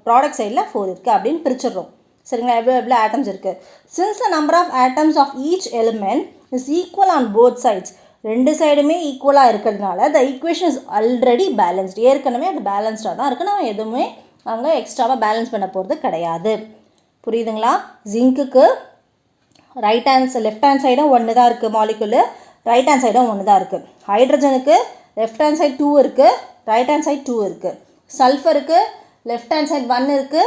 [SPEAKER 1] ப்ராடக்ட் சைடில் 4 இருக்குது அப்படின்னு பிரிச்சிடுறோம். சரிங்களா, எவ்வளோ ஆட்டம்ஸ் இருக்குது. Since the number of atoms of each element is equal on both sides. ரெண்டு சைடுமே ஈக்குவலாக இருக்கிறதுனால the equation is already balanced. ஏற்கனவே அது பேலன்ஸ்டாக தான் இருக்குது, நம்ம எதுவுமே அங்கே எக்ஸ்ட்ராவாக பேலன்ஸ் பண்ண போகிறது கிடையாது. புரியுதுங்களா, ஜிங்க்குக்கு ரைட் ஹேண்ட் லெஃப்ட் ஹேண்ட் சைடும் 1 தான் இருக்குது மாலிகுலு, ரைட் ஹேண்ட் சைடும் 1 தான் இருக்குது. ஹைட்ரஜனுக்கு லெஃப்ட் ஹேண்ட் சைட் 2 இருக்குது, ரைட் ஹேண்ட் சைட் 2 இருக்குது. சல்ஃபருக்கு லெஃப்ட் ஹேண்ட் சைட் 1 இருக்குது,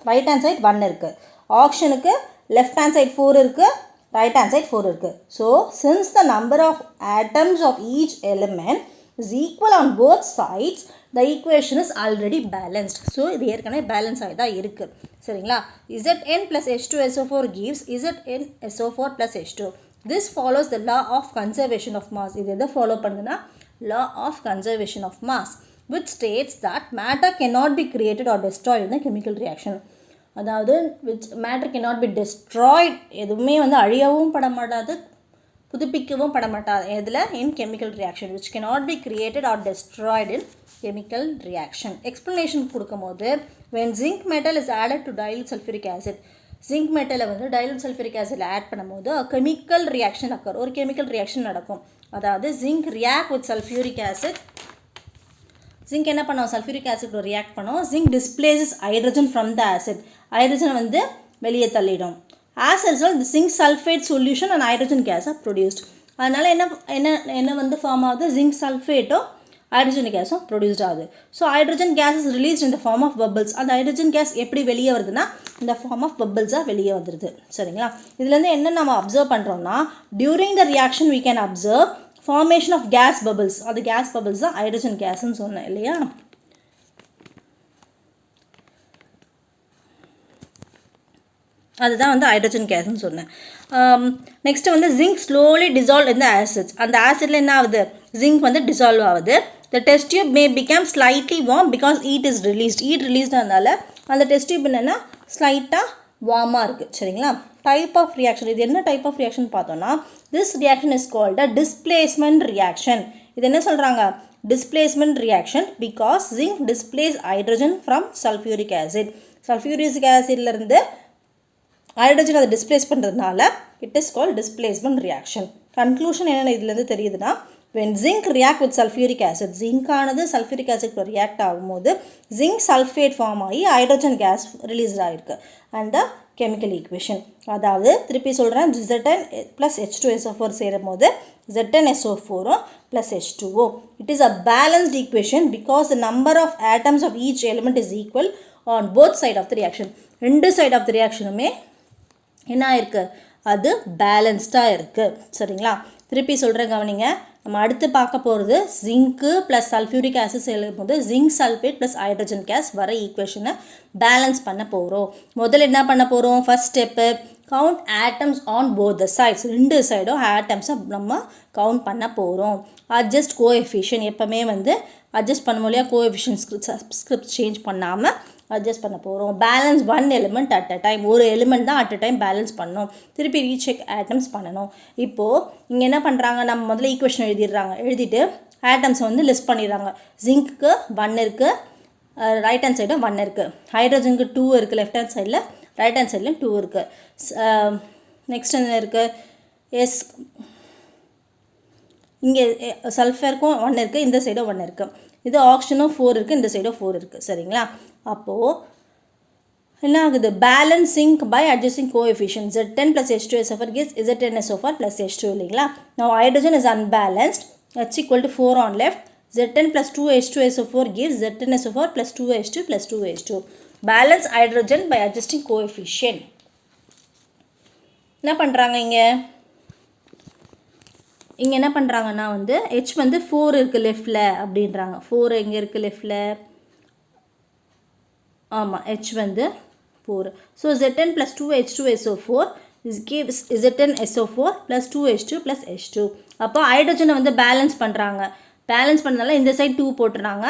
[SPEAKER 1] ரைட் ஹேண்ட் சைட் 1 இருக்குது. ஆக்சிஜனுக்கு லெஃப்ட் ஹேண்ட் சைட் 4 இருக்குது, ரைட் ஹேண்ட் சைட் 4 இருக்குது. So since the number of atoms of each element is equal on both sides the equation is already balanced. So இது ஏற்கனவே balance ஆகி தான் இருக்குது. சரிங்களா, Zn plus H2SO4 gives ZnSO4 plus H2. This follows the law of conservation of mass. இது எதை follow பண்ணுதுன்னா law of conservation of mass. which states that matter cannot be created or destroyed in the chemical reaction. அதாவது which matter cannot be destroyed, எதுவுமே வந்து அழியவும் பட மாட்டாது, புதுப்பிக்கவும் பட மாட்டாது. எதில்? in chemical reaction, which cannot be created or destroyed in chemical reaction. explanation கொடுக்கும்போது when zinc metal is added to dilute sulfuric acid, zinc metal வந்து dilute sulfuric acid ஆட் பண்ணும்போது a chemical reaction occur, ஒரு chemical reaction நடக்கும். அதாவது zinc react with sulfuric acid, zinc என்ன பண்ணும்? sulfuric acid react பண்ணும். zinc displaces hydrogen from the acid, hydrogen வந்து வெளியே தள்ளிடும். as a result the zinc sulfate solution and hydrogen gas are produced. அதனால என்ன வந்து ஃபார்ம் ஆகுது? zinc sulfate hydrogen gas produced ஆகுது. So hydrogen gas is released in the form of bubbles. அந்த hydrogen gas எப்படி வெளியே வருதுன்னா இந்த ஃபார்ம் ஆஃப் பபிள்ஸாக வெளியே வந்துடுது. சரிங்களா? இதுலேருந்து என்ன நம்ம அப்சர்வ் பண்ணுறோம்னா during the reaction we can observe formation of gas bubbles. அது gas bubbles தான் hydrogen gasன்னு சொன்னேன் இல்லையா? அதுதான் வந்து ஹைட்ரஜன் கேஸ்ன்னு சொன்னேன். நெக்ஸ்ட்டு வந்து ஜிங்க் ஸ்லோலி டிசால்வ் இந்த ஆசிட்ஸ். அந்த ஆசிடில் என்ன ஆகுது? ஜிங்க் வந்து டிசால்வ் ஆகுது. The test tube may become slightly warm because heat is released. Heat released ஆனதால அந்த டெஸ்ட் டியூப் என்னென்னா ஸ்லைட்டாக வார்மாக இருக்குது. சரிங்களா? டைப் ஆஃப் ரியாக்ஷன், இது என்ன டைப் ஆஃப் ரியாக்ஷன் பார்த்தோன்னா this reaction is called a displacement reaction. இது என்ன சொல்கிறாங்க? displacement reaction because zinc displays hydrogen from sulfuric acid. sulfuric acid இருந்து ஹைட்ரஜன் அதை டிஸ்பிளேஸ் பண்ணுறதுனால it is called displacement reaction. Conclusion என்னென்ன இதுலேருந்து தெரியுதுன்னா when zinc react with sulfuric acid, zinc ஆனது sulfuric acid கூட ரியாக்ட் ஆகும்போது zinc sulfate ஃபார்ம் ஆகி ஹைட்ரஜன் கேஸ் ரிலீஸ் ஆகிருக்கு. அண்ட் த கெமிக்கல் ஈக்குவேஷன், அதாவது திருப்பி சொல்கிறேன், Zn ப்ளஸ் H2SO4 சேரும் போது ZnSO4 plus H2O. It is a balanced equation because the number of atoms of each element is equal on both side of the reaction. ரெண்டு side of the ரியாக்ஷனுமே என்ன ஆயிருக்கு? அது பேலன்ஸ்டாக இருக்குது. சரிங்களா? திருப்பி சொல்கிறேன் கவனிங்க. நம்ம அடுத்து பார்க்க போகிறது ஜிங்க்கு ப்ளஸ் சல்ஃபியூரிக் ஆசிட் எழுதும்போது zinc sulphate plus hydrogen gas வர ஈக்குவேஷனை பேலன்ஸ் பண்ண போகிறோம். முதல்ல என்ன பண்ண போகிறோம்? First step count atoms on both the sides. ரெண்டு சைடும் ஆட்டம்ஸை நம்ம கவுண்ட் பண்ண போகிறோம். அட்ஜஸ்ட் கோஎஃபிஷியன், எப்போவுமே வந்து அட்ஜஸ்ட் பண்ண முடியாது, கோஎஃபிஷியன் ஸ்கிரிப்ட் சேஞ்ச் பண்ணாமல் அட்ஜஸ்ட் பண்ண போகிறோம். Balance one element at a time, ஒரு எலிமெண்ட் தான் அட் அ டைம் பேலன்ஸ் பண்ணணும். திருப்பி ரீசெக் ஆட்டம்ஸ் பண்ணணும். இப்போது இங்கே என்ன பண்ணுறாங்க? நம்ம முதல்ல ஈக்குவேஷன் எழுதிடுறாங்க. எழுதிட்டு ஆட்டம்ஸை வந்து லிஸ்ட் பண்ணிடுறாங்க. ஜிங்க்கு 1 இருக்குது, ரைட் ஹேண்ட் சைடில் 1 இருக்குது. ஹைட்ரஜனுக்கு 2 இருக்குது, லெஃப்ட் ஹேண்ட் சைடில், ரைட் ஹேண்ட் சைட்லையும் 2 இருக்குது. நெக்ஸ்ட் என்ன இருக்குது? எஸ், இங்கே சல்ஃபருக்கும் 1 இருக்குது, இந்த சைடும் 1 இருக்குது. இது ஆக்சிஜனும் 4 இருக்குது, இந்த சைடும் 4 இருக்குது. சரிங்களா? அப்போது என்ன ஆகுது? Balancing by adjusting coefficient. Zn plus H2SO4 gives ZnSO4 plus H2 இல்லைங்களா? Now hydrogen is unbalanced. H equal to 4 on left. Zn plus 2H2SO4 gives ZnSO4 plus 2H2 plus 2H2. Balance hydrogen by adjusting coefficient. என்ன பண்ணுறாங்க இங்கே என்ன பண்ணுறாங்கன்னா வந்து H வந்து 4 இருக்குது லெஃப்டில் அப்படின்றாங்க. 4 எங்கே இருக்குது லெஃப்டில்? ஆமாம், H வந்து 4. So Zn plus 2H2SO4 gives ZnSO4 plus 2H2 plus H2. அப்போ ஹைட்ரஜனை வந்து பேலன்ஸ் பண்ணுறாங்க. பேலன்ஸ் பண்ணதால இந்த சைடு 2 போட்டுறாங்க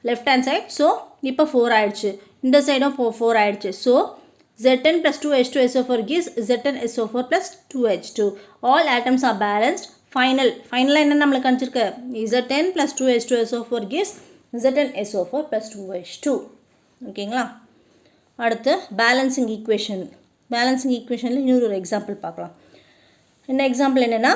[SPEAKER 1] லெஃப்ட் ஹேண்ட் சைட். ஸோ இப்போ 4 ஆயிடுச்சு, இந்த சைடும் 4 ஆயிடுச்சு. So Zn plus 2H2SO4 gives ZnSO4 plus 2H2. All atoms are balanced. ஃபைனலாக என்ன நம்மளுக்கு காமிச்சிருக்கு? Zn plus 2H2SO4 gives ZnSO4 plus 2H2. ஓகேங்களா? அடுத்து பேலன்சிங் ஈக்குவேஷன். பேலன்சிங் ஈக்குவேஷனில் இன்னொரு எக்ஸாம்பிள் பார்க்கலாம். என்ன எக்ஸாம்பிள் என்னென்னா,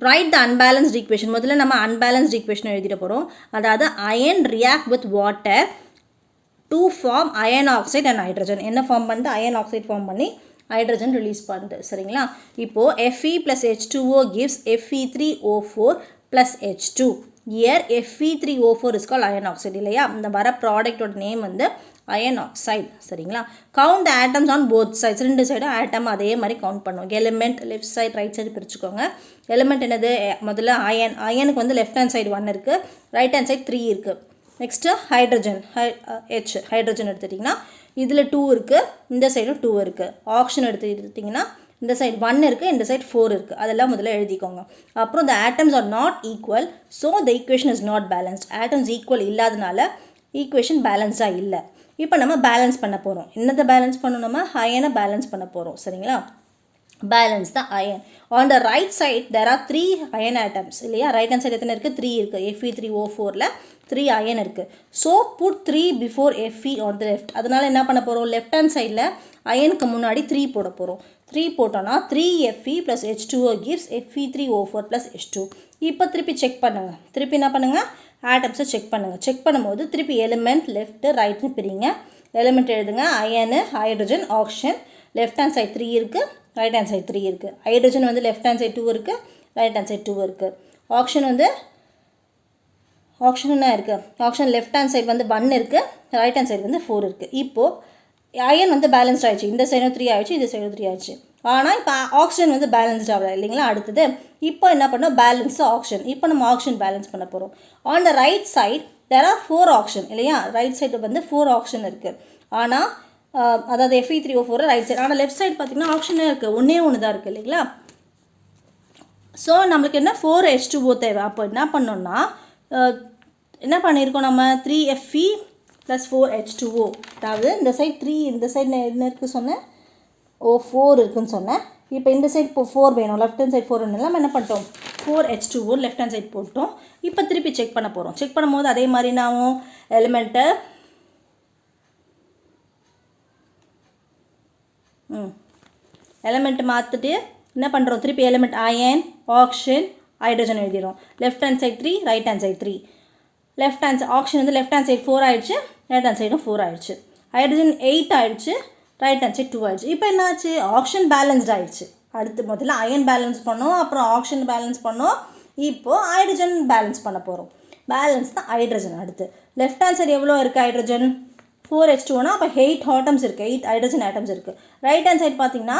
[SPEAKER 1] ரைட் த அன்பேலன்ஸ்ட் ஈக்குவேஷன். முதல்ல நம்ம அன்பேலன்ஸ்ட் ஈக்குவேஷன் எழுதிட போகிறோம். அதாவது iron react with water to form iron oxide and hydrogen. என்ன ஃபார்ம் பண்ணுது? அயன் ஆக்சைடு ஃபார்ம் பண்ணி ஹைட்ரஜன் ரிலீஸ் பண்ணுது. சரிங்களா? இப்போது Fe plus H2O gives Fe3O4 plus H2. Here Fe3O4 is called iron oxide இல்லையா? இந்த வர ப்ராடக்டோட நேம் வந்து அயன் ஆக்சைடு. சரிங்களா? Count the atoms on both sides. ரெண்டு சைடும் ஆட்டம் அதே மாதிரி கவுண்ட் பண்ணுவோம். Element left side right side பிரிச்சுக்கோங்க. எலிமெண்ட் என்னது? முதல்ல அயனுக்கு வந்து லெஃப்ட் ஹேண்ட் சைடு 1 இருக்குது, ரைட் ஹேண்ட் சைடு 3 இருக்குது. நெக்ஸ்ட்டு ஹைட்ரஜன் ஹைட்ரஜன் எடுத்துட்டிங்கன்னா இதில் 2 இருக்குது, இந்த சைடும் 2 இருக்குது. ஆக்சிஜன் எடுத்துக்கிட்டிங்கன்னா இந்த சைடு 1 இருக்குது, இந்த சைடு 4 இருக்குது. அதெல்லாம் முதல்ல எழுதிக்கோங்க. அப்புறம் the atoms are not equal, so the equation is not balanced. atoms equal இல்லாதனால ஈக்குவேஷன் பேலன்ஸ்டாக இல்லை. இப்போ நம்ம பேலன்ஸ் பண்ண போகிறோம். என்னத்தை பேலன்ஸ் பண்ணணும்? நம்ம அயனை பேலன்ஸ் பண்ண போகிறோம். சரிங்களா? Balance the iron. On the right side there are 3 iron atoms இல்லையா? ரைட் ஹேண்ட் சைடு எத்தனை இருக்குது? 3 இருக்குது. Fe3O4ல் 3 அயன் இருக்குது. So put 3 before Fe on the left. அதனால் என்ன பண்ண போகிறோம்? லெஃப்ட் ஹேண்ட் சைடில் அயனுக்கு முன்னாடி 3 போட போகிறோம். 3 போட்டோன்னா 3Fe + H2O gives Fe3O4 + H2. இப்போ திருப்பி செக் பண்ணுங்கள். திருப்பி என்ன பண்ணுங்கள்? ஆட்டம்ஸை செக் பண்ணுங்கள். செக் பண்ணும்போது திருப்பி எலிமெண்ட் லெஃப்ட்டு ரைட்னு பிரிங்க. எலிமெண்ட் எழுதுங்க. Iron, hydrogen, oxygen. Left hand side 3 இருக்குது, ரைட் ஹேண்ட் சைட் 3 இருக்குது. ஹைட்ரஜன் வந்து லெஃப்ட் ஹேண்ட் சைட் 2 இருக்குது, ரைட் ஹேண்ட் சைட் 2 இருக்குது. ஆக்சிஜன் வந்து ஆக்சிஜன் என்ன இருக்குது? ஆக்சிஜன் லெஃப்ட் ஹேண்ட் சைட் வந்து 1 இருக்குது, ரைட் ஹேண்ட் சைடு வந்து 4 இருக்குது. இப்போது அயன் வந்து பேலன்ஸ்ட் ஆகிடுச்சு. இந்த சைடும் 3 ஆகிடுச்சு, இந்த சைடும் 3 ஆகிடுச்சு. ஆனால் இப்போ ஆக்சிஜன் வந்து பேலன்ஸ்ட் ஆகலை இல்லைங்களா? அடுத்தது இப்போ என்ன பண்ணோம்? Balance oxygen. இப்போ நம்ம ஆக்சிஜன் பேலன்ஸ் பண்ண போகிறோம். On the right side there are 4 oxygen இல்லையா? ரைட் சைடு வந்து 4 ஆக்சிஜன் இருக்குது. ஆனால் அதாவது Fe3O4 ரைட் சைடு. ஆனால் லெஃப்ட் சைடு பார்த்திங்கன்னா ஆக்சிஜனே இருக்குது, ஒன்று தான் இருக்குது இல்லைங்களா? ஸோ நம்மளுக்கு என்ன 4H2O தேவை. அப்போ என்ன பண்ணோன்னா என்ன பண்ணியிருக்கோம்? நம்ம 3Fe + 4H2O. அதாவது இந்த சைடு 3, இந்த சைடு என்ன இருக்குது சொன்னேன்? 4 இருக்குதுன்னு சொன்னேன். இப்போ இந்த சைடு இப்போ 4 வேணும், லெஃப்ட் ஹேண்ட் சைடு 4 வேணும். நம்ம என்ன பண்ணிட்டோம்? 4H2O லெஃப்ட் ஹேண்ட் சைடு போட்டோம். இப்போ திருப்பி செக் பண்ண போகிறோம். செக் பண்ணும்போது அதே மாதிரி நாமும் எலிமெண்ட்டை எலிமெண்ட்டு மாற்றிட்டு என்ன பண்ணுறோம்? திருப்பி எலிமெண்ட் அயன், ஆக்சிஜன், ஹைட்ரஜன் எழுதிடும். Left hand side 3, right hand side 3. Left hand oxygen வந்து லெஃப்ட் ஹேண்ட் சைடு 4 ஆகிடுச்சு, ரைட் ஹேண்ட் சைடும் 4 ஆகிடுச்சு. ஹைட்ரஜன் 8 ஆகிடுச்சு, ரைட் ஹேண்ட் சைடு 2 ஆகிடுச்சு. இப்போ என்னாச்சு? ஆக்சிஜன் பேலன்ஸ்ட் ஆகிடுச்சு. அடுத்து முதல்ல அயன் பேலன்ஸ் பண்ணோம், அப்புறம் ஆக்சிஜன் பேலன்ஸ் பண்ணோம். இப்போது ஹைட்ரஜன் பேலன்ஸ் பண்ண போகிறோம். பேலன்ஸ் தான் ஹைட்ரஜன். அடுத்து லெஃப்ட் ஹேண்ட் சைடு எவ்வளோ இருக்குது? Hydrogen 4H2O. அப்போ 8 ஆட்டம்ஸ் இருக்குது, 8 ஹைட்ரஜன் ஆட்டம்ஸ் இருக்குது. ரைட் ஹேண்ட் சைடு பார்த்தீங்கன்னா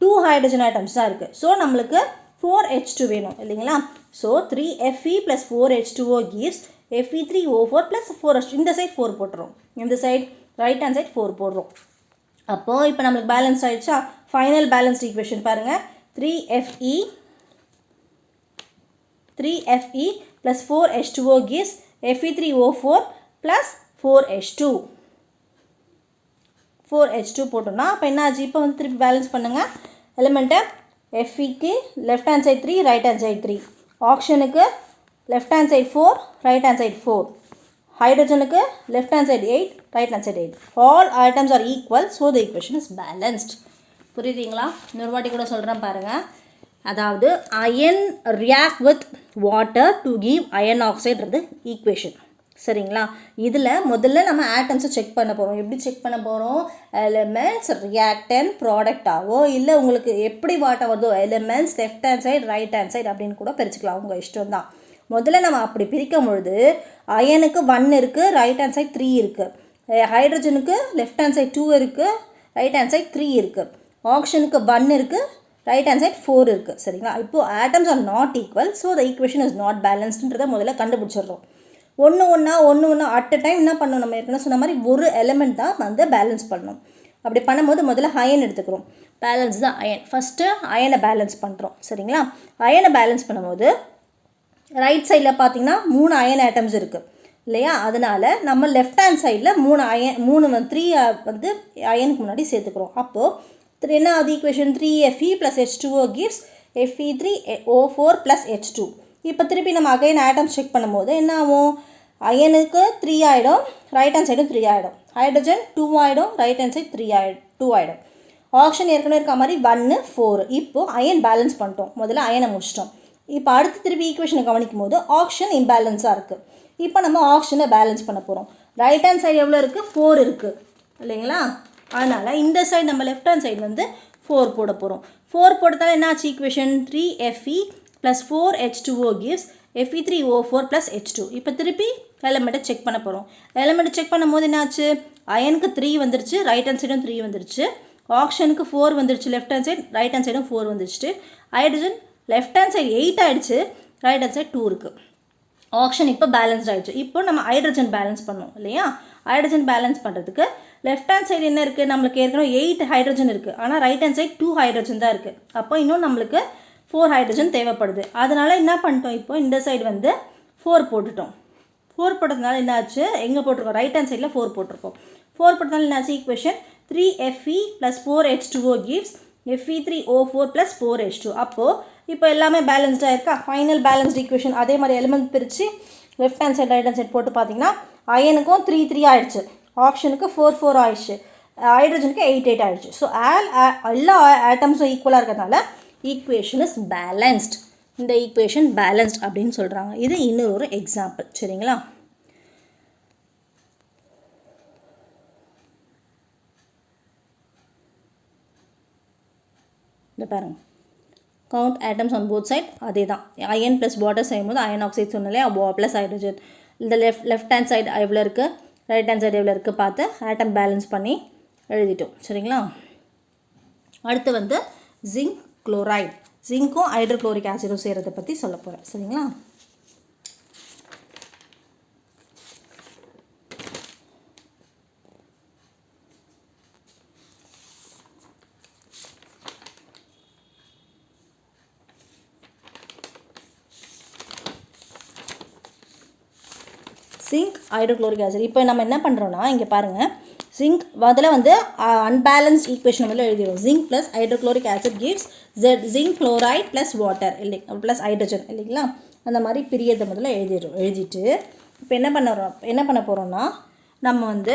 [SPEAKER 1] 2 ஹைட்ரஜன் ஆட்டம்ஸ் தான் இருக்குது. ஸோ நம்மளுக்கு 4H2 வேணும் இல்லைங்களா? So 3Fe + 4H2O gives Fe3O4 + 4H2. இந்த சைடு 4 போட்டுரும், இந்த சைடு ரைட் ஹேண்ட் சைடு 4 போடுறோம். அப்போது இப்போ நம்மளுக்கு பேலன்ஸ் ஆகிடுச்சா? ஃபைனல் பேலன்ஸ்ட் ஈக்குவேஷன் பாருங்கள். 3Fe + 4H2O gives Fe3O4 + 4H2. 4H2 போட்டோம்னா அப்போ என்ன ஆச்சு? இப்போ வந்து திருப்பி பேலன்ஸ் பண்ணுங்கள். எலிமெண்ட்டை Feக்கு left hand side 3, right hand side 3. ஆக்சிஜனுக்கு left hand side 4, right hand side 4. ஹைட்ரஜனுக்கு left hand side 8, right hand side 8. All items are equal, so the equation is balanced. புரியுதுங்களா? இன்னொரு வாட்டி கூட சொல்கிறேன் பாருங்கள். அதாவது iron react with water to give iron ஆக்சைடுறது ஈக்குவேஷன். சரிங்களா? இதில் முதல்ல நம்ம ஆட்டம்ஸை செக் பண்ண போகிறோம். எப்படி செக் பண்ண போகிறோம்? எலிமெண்ட்ஸ், ரியாக்டன், ப்ராடக்டாவோ இல்லை உங்களுக்கு எப்படி வாட்டர் வருதோ elements, left hand side, right hand side அப்படின்னு கூட பிரிச்சுக்கலாம், உங்கள் இஷ்டம் தான். முதல்ல நம்ம அப்படி பிரிக்கும் பொழுது அயனுக்கு 1 இருக்குது, ரைட் ஹேண்ட் சைட் 3 இருக்குது. ஹைட்ரஜனுக்கு லெஃப்ட் ஹேண்ட் சைட் 2 இருக்குது, ரைட் ஹேண்ட் சைட் 3 இருக்குது. ஆக்சிஜனுக்கு 1 இருக்குது, ரைட் ஹேண்ட் சைட் 4 இருக்குது. சரிங்களா? இப்போது atoms are not equal, so the equation is not பேலன்ஸ்டுன்றதை முதல்ல கண்டுபிடிச்சிடுறோம். ஒன்று ஒன்றா அட் அ டைம் என்ன பண்ணணும்? நம்ம ஏற்கனவே சொன்ன மாதிரி ஒரு எலிமெண்ட் தான் வந்து பேலன்ஸ் பண்ணணும். அப்படி பண்ணும்போது முதல்ல அயன் எடுத்துக்கிறோம். பேலன்ஸ் தான் அயன். ஃபஸ்ட்டு அயனை பேலன்ஸ் பண்ணுறோம். சரிங்களா? அயனை பேலன்ஸ் பண்ணும்போது ரைட் சைடில் பார்த்தீங்கன்னா 3 அயன் ஆட்டம்ஸ் இருக்குது இல்லையா? அதனால் நம்ம லெஃப்ட் ஹேண்ட் சைடில் 3 வந்து அயனுக்கு முன்னாடி சேர்த்துக்கிறோம். அப்போது என்ன ஆகுது equation? 3Fe + H2O gives Fe3O4 + H2. இப்போ திருப்பி நம்ம அகைன் ஆட்டம்ஸ் செக் பண்ணும்போது என்ன ஆகும்? அயனுக்கு 3 ஆகிடும், ரைட் ஹேண்ட் சைடும் 3 ஆகிடும். ஹைட்ரஜன் 2 ஆகிடும், ரைட் ஹேண்ட் சைடு 2 ஆகிடும். ஆக்சிஜன் ஏற்கனவே இருக்க மாதிரி 1, 4. இப்போது அயன் பேலன்ஸ் பண்ணிட்டோம். முதல்ல அயனை முடிச்சிட்டோம். இப்போ அடுத்து திருப்பி ஈக்குவேஷனை கவனிக்கும் போது ஆக்சிஜன் இம்பேலன்ஸாக இருக்குது. இப்போ நம்ம ஆக்சிஜனை பேலன்ஸ் பண்ண போகிறோம். ரைட் ஹேண்ட் சைடு எவ்வளோ இருக்குது? 4 இருக்குது இல்லைங்களா? அதனால் இந்த சைடு நம்ம லெஃப்ட் ஹேண்ட் சைடு வந்து 4 போட போகிறோம். 4 போட்டதால் என்ன ஆச்சு equation? 3Fe + 4H2O gives Fe3O4 + H2. இப்போ திருப்பி எலிமெண்ட்டை செக் பண்ண போகிறோம். எலிமெண்ட்டை செக் பண்ணும்போது என்னாச்சு? அயனுக்கு 3 வந்துருச்சு, ரைட் ஹேண்ட் சைடும் 3 வந்துருச்சு. ஆக்சிஜனுக்கு 4 வந்துருச்சு, left hand side, right hand சைடும் 4 வந்துருச்சு. ஹைட்ரஜன் லெஃப்ட் ஹேண்ட் சைடு 8 ஆகிடுச்சு, ரைட் ஹேண்ட் சைடு 2 இருக்குது. ஆக்சிஜன் இப்போ பேலன்ஸ்ட் ஆகிடுச்சு. இப்போ நம்ம ஹைட்ரஜன் பேலன்ஸ் பண்ணோம் இல்லையா? ஹைட்ரஜன் பேலன்ஸ் பண்ணுறதுக்கு லெஃப்ட் ஹேண்ட் சைடு என்ன இருக்குது, நம்மளுக்கு ஏற்கனவே 8 ஹைட்ரஜன் இருக்குது. ஆனால் ரைட் ஹேண்ட் சைடு 2 ஹைட்ரஜன் தான் இருக்குது. அப்போ இன்னும் நம்மளுக்கு 4 ஹைட்ரஜன் தேவைப்படுது. அதனால் என்ன பண்ணிட்டோம், இப்போ இந்த சைடு வந்து 4 போட்டுட்டோம். 4 போட்டதுனால என்ன ஆச்சு, எங்கே போட்டிருக்கோம், ரைட் ஹேண்ட் சைடில் 4 போட்டிருக்கோம். 4 போட்டதுனால என்ன ஆச்சு, equation 3Fe + 4H2O gives Fe3O4 + 4H2. அப்போது இப்போ எல்லாமே பேலன்ஸ்டாக இருக்கா, ஃபைனல் பேலன்ஸ்ட் ஈக்குவேஷன். அதே மாதிரி எலிமெண்ட் பிரித்து left hand side right hand side போட்டு பார்த்தீங்கன்னா அயனுக்கும் 3 ஆகிடுச்சு, ஆக்சிஜனுக்கு 4 ஆயிடுச்சு, ஹைட்ரஜனுக்கு 8 ஆகிடுச்சு. ஸோ எல்லா ஆட்டம்ஸும் ஈக்குவலாக இருக்கிறதுனால ஈக்குவேஷன் இஸ் பேலன்ஸ்ட். இந்த ஈக்குவேஷன் பேலன்ஸ்ட் அப்படின்னு சொல்கிறாங்க. இது இன்னொரு எக்ஸாம்பிள். சரிங்களா? இந்த பாருங்க, count atoms on both side. அதே தான், அயன் ப்ளஸ் வாட்டர் செய்யும்போது அயன் ஆக்சைடு சொன்னாலே ப்ளஸ் ஹைட்ரஜன். இந்த லெஃப்ட் ஹேண்ட் சைடு எவ்வளோ இருக்குது, ரைட் ஹேண்ட் சைடு எவ்வளோ இருக்குது பார்த்து ஆட்டம் பேலன்ஸ் பண்ணி எழுதிட்டோம். சரிங்களா? அடுத்து வந்து ஜிங்க் குளோரைட். ஜிங்க்கும் ஹைட்ரோக்ளோரிக் ஆசிடும் செய்கிறத பற்றி சொல்ல போகிறேன். சரிங்களா? Zinc hydrochloric acid. இப்போ நம்ம என்ன பண்ணுறோன்னா, இங்கே பாருங்கள், ஜிங்க் அதில் வந்து அன்பேலன்ஸ்ட் ஈக்குவேஷன் வந்து எழுதிடும். Zinc plus hydrochloric acid gives zinc chloride plus water இல்லை ப்ளஸ் ஹைட்ரஜன் இல்லைங்களா? அந்த மாதிரி பிரியதை முதல்ல எழுதிட்டு இப்போ என்ன பண்ண போகிறோம்னா, நம்ம வந்து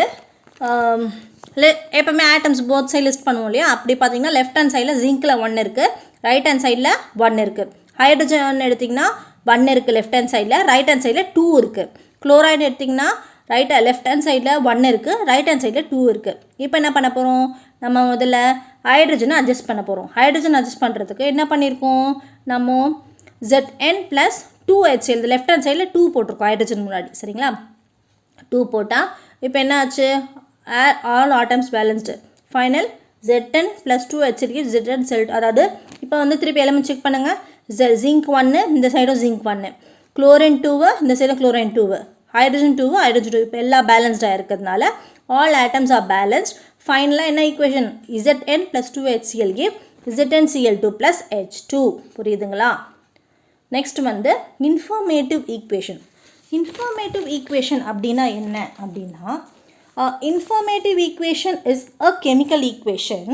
[SPEAKER 1] எப்போவுமே ஆட்டம்ஸ் போத் சைடு லிஸ்ட் பண்ணுவோம் இல்லையா? அப்படி பார்த்தீங்கன்னா லெஃப்ட் ஹேண்ட் சைடில் ஜிங்க்கில் 1 இருக்குது, ரைட் ஹேண்ட் சைடில் 1 இருக்குது. ஹைட்ரஜன் எடுத்திங்கன்னா 1 இருக்குது லெஃப்ட் ஹேண்ட் சைடில், ரைட் ஹேண்ட் சைடில் 2 இருக்குது. குளோரைடு எடுத்திங்கன்னா லெஃப்ட் ஹேண்ட் சைடில் 1 இருக்குது, ரைட் ஹேண்ட் சைடில் 2 இருக்குது. இப்போ என்ன பண்ண போகிறோம், நம்ம முதல்ல ஹைட்ரஜனை அட்ஜஸ்ட் பண்ண போகிறோம். ஹைட்ரஜன் அட்ஜஸ்ட் பண்ணுறதுக்கு என்ன பண்ணியிருக்கோம், நம்ம Zn + 2HCl இந்த லெஃப்ட் ஹேண்ட் சைடில் 2 போட்டிருக்கோம் ஹைட்ரஜன் முன்னாடி. சரிங்களா? 2 போட்டால் இப்போ என்ன ஆச்சு, all atoms balanced. Final Zn + 2HCl gives Zn celled. அதாவது இப்போ வந்து திருப்பி எலிமெண்ட் செக் பண்ணுங்கள். ஜிங்க் 1 இந்த சைடும் ஜிங்க் 1, குளோரின் 2 இந்த சைடும் குளோரின் 2, ஹைட்ரஜன் 2 ஹைட்ரஜன் 2. இப்போ எல்லாம் பேலன்ஸ்டாக இருக்கிறதுனால ஆல் ஆட்டம்ஸ் ஆர் பேலன்ஸ்ட். ஃபைனலாக என்ன equation, Zn + 2HCl give ZnCl2 + H2. புரியுதுங்களா? நெக்ஸ்ட் வந்து இன்ஃபர்மேட்டிவ் ஈக்குவேஷன். இன்ஃபர்மேட்டிவ் ஈக்குவேஷன் அப்படின்னா என்ன அப்படின்னா, informative equation is a chemical equation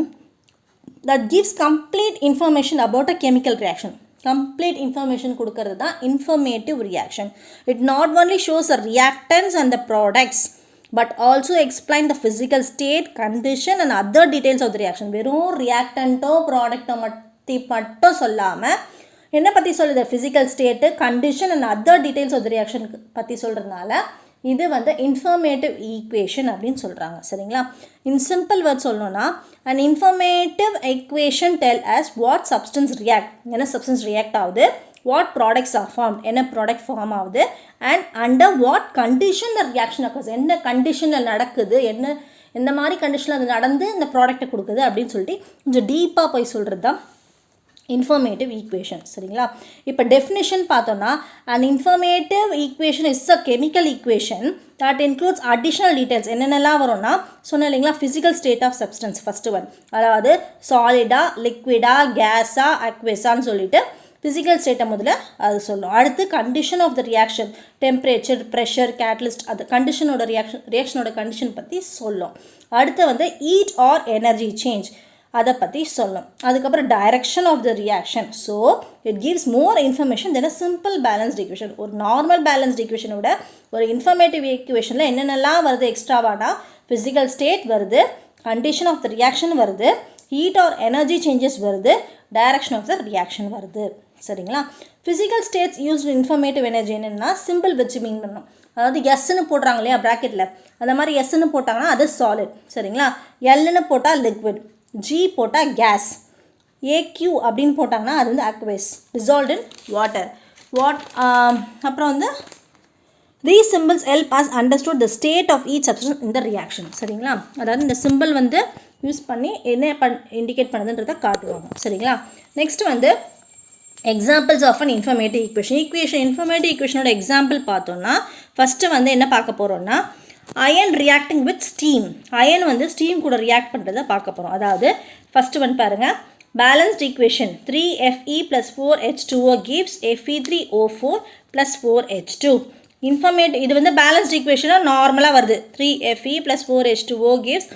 [SPEAKER 1] that gives complete information about a chemical reaction. Complete information கொடுக்கிறது தான் informative reaction. It not only shows the reactants and the products but also explain the physical state, condition and other details of the reaction. வெறும் reactantோ ப்ராடக்டோ மட்டும் சொல்லாமல் என்ன பற்றி சொல்லுது, physical state, condition and other details of the reaction பற்றி சொல்கிறதுனால இது வந்து இன்ஃபர்மேட்டிவ் ஈக்குவேஷன் அப்படின்னு சொல்கிறாங்க. சரிங்களா? இன் சிம்பிள் வேர்ட் சொல்லணும்னா, and informative equation tell us what substance react, என்ன சப்ஸ்டன்ஸ் ரியாக்ட் ஆகுது, வாட் ப்ராடக்ட்ஸ் ஆர் ஃபார்ம், என்ன ப்ராடக்ட் ஃபார்ம் ஆகுது, and under what condition the reaction occurs, என்ன கண்டிஷனில் நடக்குது, எந்த மாதிரி கண்டிஷனில் அது நடந்து இந்த ப்ராடக்ட்டை கொடுக்குது அப்படின்னு சொல்லிட்டு கொஞ்சம் டீப்பாக போய் சொல்கிறது தான் இன்ஃபர்மேட்டிவ் ஈக்குவேஷன். சரிங்களா? இப்போ டெஃபினிஷன் பார்த்தோன்னா, an informative equation is a chemical equation that includes additional details. என்னென்னலாம் வரும்னா சொன்ன இல்லைங்களா, physical state of substance first one, அதாவது சாலிடா, லிக்விடா, கேஸா, அக்வேஸான்னு சொல்லிட்டு ஃபிசிக்கல் ஸ்டேட்டை முதல்ல அது சொல்லும். அடுத்து condition of the reaction, temperature, pressure, catalyst, அது கண்டிஷனோட ரியாக்ஷனோட கண்டிஷன் பற்றி சொல்லும். அடுத்து வந்து ஹீட் ஆர் எனர்ஜி சேஞ்ச் அதை பற்றி சொல்லும். அதுக்கப்புறம் direction of the reaction. So it gives more information then a simple balanced equation. ஒரு நார்மல் பேலன்ஸ்ட் ஈக்குவேஷனோட ஒரு இன்ஃபர்மேட்டிவ் ஈக்குவேஷனில் என்னென்னலாம் வருது எக்ஸ்ட்ராவானா, ஃபிசிக்கல் ஸ்டேட் வருது, கண்டிஷன் ஆஃப் த ரியாக்ஷன் வருது, ஹீட் ஆர் எனர்ஜி சேஞ்சஸ் வருது, டைரக்ஷன் ஆஃப் த ரியாக்ஷன் வருது. சரிங்களா? Physical states used informative energy என்னென்னா சிம்பிள் வச்சு மீன் பண்ணணும். அதாவது எஸ்ன்னு போடுறாங்க இல்லையா ப்ராக்கெட்டில், அந்த மாதிரி எஸ்ன்னு போட்டாங்கன்னா அது சாலிட். சரிங்களா? எல்லுன்னு போட்டால் லிக்விட், ஜி போட்டால் கேஸ், ஏக்யூ அப்படின்னு போட்டாங்கன்னா அது வந்து அக்வேஸ், டிசால்வ்ட் இன் வாட்டர். அப்புறம் வந்து these symbols help us understood the state of each substance in the reaction. சரிங்களா? அதாவது இந்த சிம்பிள் வந்து யூஸ் பண்ணி என்ன இண்டிகேட் பண்ணுதுன்றதை காட்டுவாங்க. சரிங்களா? நெக்ஸ்ட் வந்து examples of an informative equation. Informative ஈக்குவேஷனோட எக்ஸாம்பிள் பார்த்தோன்னா ஃபஸ்ட்டு வந்து என்ன பார்க்க போகிறோன்னா, iron reacting with steam. Iron வந்து ஸ்டீம் கூட ரியாக்ட் பண்ணுறதை பார்க்க போகிறோம். அதாவது ஃபஸ்ட்டு ஒன் பாருங்கள், balanced equation 3Fe + 4H2O gives Fe3O4 + 4H2. Informative இது வந்து பேலன்ஸ்ட் ஈக்குவேஷனாக நார்மலாக வருது. 3Fe + 4H2O gives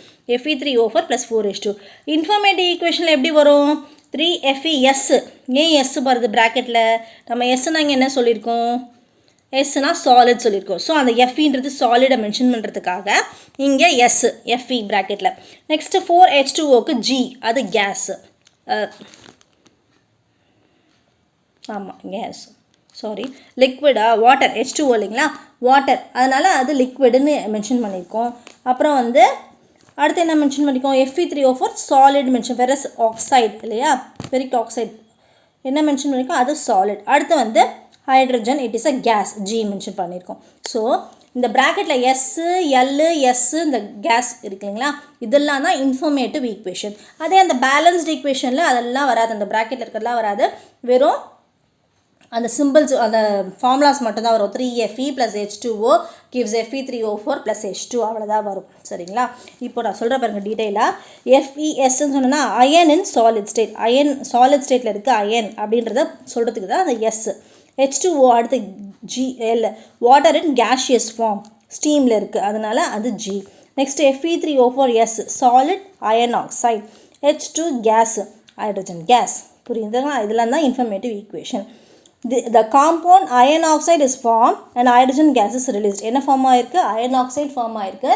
[SPEAKER 1] Fe3O4 + 4H2. Informative ஈக்குவேஷனில் எப்படி வரும்? 3FeS. ஏன் எஸ் வருது ப்ராக்கெட்டில்? நம்ம எஸ்ஸுனா இங்கே என்ன சொல்லியிருக்கோம்? எஸ்னா சாலிட் சொல்லியிருக்கோம். ஸோ அந்த எஃப்இன்றது சாலிடை மென்ஷன் பண்ணுறதுக்காக இங்கே எஸ் எஃப்இ ப்ராக்கெட்டில். நெக்ஸ்ட்டு 4H2Oக்கு G, அது கேஸு. ஆமாம், கேஸ், சாரி, லிக்விடா, வாட்டர், H2O இல்லைங்களா, வாட்டர், அதனால் அது லிக்விடுன்னு மென்ஷன் பண்ணியிருக்கோம். அப்புறம் வந்து அடுத்து என்ன மென்ஷன் பண்ணியிருக்கோம்? Fe3O4 solid mention, ferrous oxide இல்லையா, ஃபெரிக் ஆக்சைடு என்ன மென்ஷன் பண்ணியிருக்கோம்? அது சாலிட். அடுத்து வந்து hydrogen, it is a gas, G mention பண்ணியிருக்கோம். ஸோ இந்த ப்ராக்கெட்டில் எஸ்ஸு, எல்லு, எஸ்ஸு, இந்த கேஸ் இருக்குங்களா, இதெல்லாம் தான் இன்ஃபர்மேட்டிவ் ஈக்குவேஷன். அதே அந்த பேலன்ஸ்டு ஈக்குவேஷனில் அதெல்லாம் வராது, அந்த ப்ராக்கெட்டில் இருக்கிறதுலாம் வராது. வெறும் அந்த சிம்பிள்ஸ், அந்த ஃபார்முலாஸ் மட்டும்தான் வரும். 3Fe + H2O gives Fe3O4 + H2, அவ்வளோதான் வரும். சரிங்களா? இப்போ நான் சொல்கிற பாருங்கள் டீட்டெயிலாக. FeSன்னு சொன்னோன்னா iron in solid state, iron solid ஸ்டேட்டில் இருக்குது அயன் அப்படின்றத சொல்கிறதுக்கு தான் அந்த எஸ். H2O அடுத்து Gl, water in gaseous form, ஸ்டீமில் இருக்குது, அதனால் அது G. Next Fe3O4S, solid iron oxide. H2 gas, hydrogen gas. புரியுதுங்களா? இதெல்லாம் தான் informative equation. The compound iron oxide is formed and hydrogen gas is released. என்ன ஃபார்ம் ஆயிருக்கு? அயன் ஆக்சைடு ஃபார்ம் ஆயிருக்கு.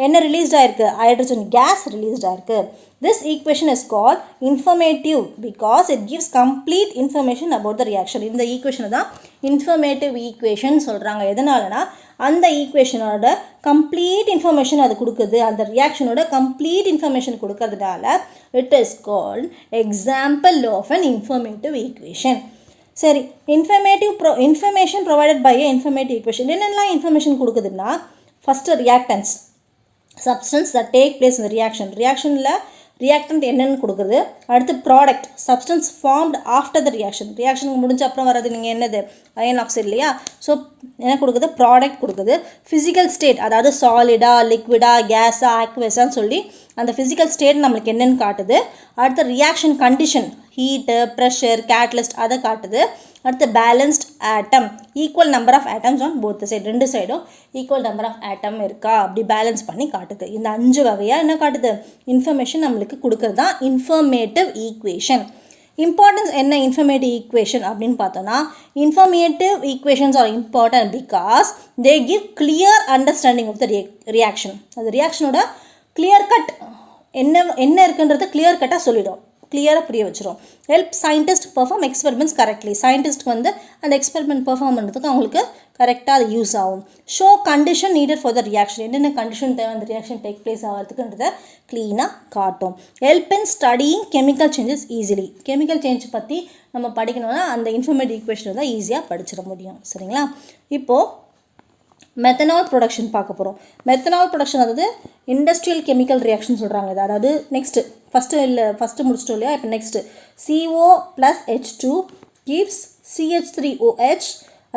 [SPEAKER 1] என்ன ரிலீஸ்ட் ஆயிருக்கு? ஹைட்ரஜன் கேஸ் ரிலீஸ்ட் ஆயிருக்கு. This equation is called informative because it gives complete information about the reaction. இந்த ஈக்குவேஷனை தான் informative equation சொல்கிறாங்க. எதனாலனா அந்த ஈக்குவேஷனோட கம்ப்ளீட் இன்ஃபர்மேஷன் அது கொடுக்குது, அந்த ரியாக்ஷனோட கம்ப்ளீட் இன்ஃபர்மேஷன் கொடுக்கறதுனால it is called example of an informative equation. சரி, information provided by a informative equation. என்னென்னலாம் இன்ஃபர்மேஷன் கொடுக்குதுன்னா, first reactants, substance that take place இந்த ரியாக்ஷனில் ரியாக்டன்ட் என்னென்னு கொடுக்குது. அடுத்து product, substance formed after the reaction முடிஞ்ச அப்புறம் வர்றது நீங்கள் என்னது? அயன் ஆக்சைடு இல்லையா? ஸோ என்ன கொடுக்குது? ப்ராடக்ட் கொடுக்குது. ஃபிசிக்கல் ஸ்டேட், அதாவது சாலிடா, லிக்விடா, கேஸா, ஆக்வஸான்னு சொல்லி அந்த ஃபிசிக்கல் ஸ்டேட் நம்மளுக்கு என்னென்னு காட்டுது. அடுத்து reaction condition, heat, pressure, catalyst, அதை காட்டுது. அடுத்து balanced atom, equal number of atoms on both side, ரெண்டு சைடும் ஈக்குவல் நம்பர் ஆஃப் ஆட்டம் இருக்கா அப்படி பேலன்ஸ் பண்ணி காட்டுது. இந்த 5 வகையாக என்ன காட்டுது? இன்ஃபர்மேஷன் நம்மளுக்கு கொடுக்குறது தான் இன்ஃபர்மேட்டிவ் ஈக்குவேஷன். இம்பார்ட்டன்ஸ் என்ன இன்ஃபர்மேட்டிவ் ஈக்குவேஷன் அப்படின்னு பார்த்தோன்னா, informative equations are important because they give clear understanding of the reaction. அது ரியாக்ஷனோட கிளியர் கட் என்ன இருக்குன்றதை கிளியர் கட்டாக சொல்லிடும், கிளியராக புரிய வச்சிரும். Help scientist perform experiments correctly, சயின்டிஸ்ட்க்கு வந்து அந்த எக்ஸ்பெரிமெண்ட் பெர்ஃபார்ம் பண்ணுறதுக்கு அவங்களுக்கு கரெக்டாக அது யூஸ் ஆகும். Show condition needed for the reaction, என்னென்ன கண்டிஷன் தேவை அந்த ரியாக்ஷன் டேக் பிளேஸ் ஆகிறதுக்குன்றதை க்ளீனாக காட்டும். Help in studying chemical changes easily, chemical change பற்றி நம்ம படிக்கணும்னா அந்த இன்ஃபர்மேட்டிவ் ஈக்குவேஷன் தான் ஈஸியாக படிச்சிட முடியும். சரிங்களா? இப்போது மெத்தனால் ப்ரொடக்ஷன் பார்க்க போகிறோம். மெத்தனால் ப்ரொடக்ஷன் அதாவது இண்டஸ்ட்ரியல் கெமிக்கல் ரியாக்ஷன் சொல்கிறாங்க. இது அதாவது நெக்ஸ்ட்டு ஃபஸ்ட்டு முடிச்சிட்டோம் இல்லையா? இப்போ next CO + H2 gives CH3OH.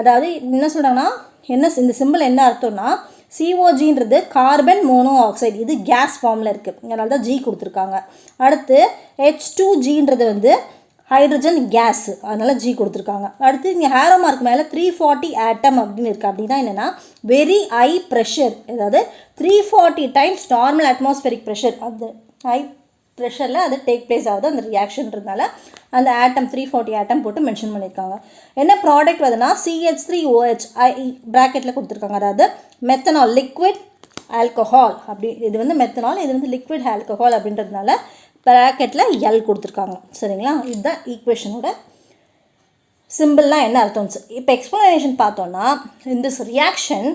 [SPEAKER 1] அதாவது என்ன சொல்கிறாங்கன்னா, இந்த சிம்பிள் என்ன அர்த்தம்னா, COGன்றது கார்பன் மோனோ ஆக்சைடு, இது கேஸ் ஃபார்மில் இருக்குது, அதனால தான் G கொடுத்துருக்காங்க. அடுத்து H2Gன்றது வந்து ஹைட்ரஜன் கேஸு, அதனால் G கொடுத்துருக்காங்க. அடுத்து இங்கே ஹேரோ மார்க் மேலே 340 ஆட்டம் அப்படின்னு இருக்குது. அப்படின்னா என்னென்னா வெரி ஹை ப்ரெஷர், அதாவது 340 டைம்ஸ் நார்மல் அட்மாஸ்பெரிக் ப்ரெஷர், அந்த ஹை ப்ரெஷரில் அது டேக் பிளேஸ் ஆகுது அந்த ரியாக்ஷன்றதுனால அந்த ஆட்டம் 340 ஆட்டம் போட்டு மென்ஷன் பண்ணியிருக்காங்க. என்ன ப்ராடக்ட் வருதுன்னா CH3OH ப்ராக்கெட்டில் கொடுத்துருக்காங்க. அதாவது மெத்தனால், லிக்விட் ஆல்கஹால், அப்படி இது வந்து மெத்தனால், இது வந்து லிக்விட் ஆல்கஹால் அப்படின்றதுனால ப்ராக்கெட்டில் எல் கொடுத்துருக்காங்க. சரிங்களா? இதுதான் ஈக்குவேஷனோட சிம்பிள்லாம் என்ன அர்த்தம். இப்போ எக்ஸ்ப்ளனேஷன் பார்த்தோன்னா, இந்த reaction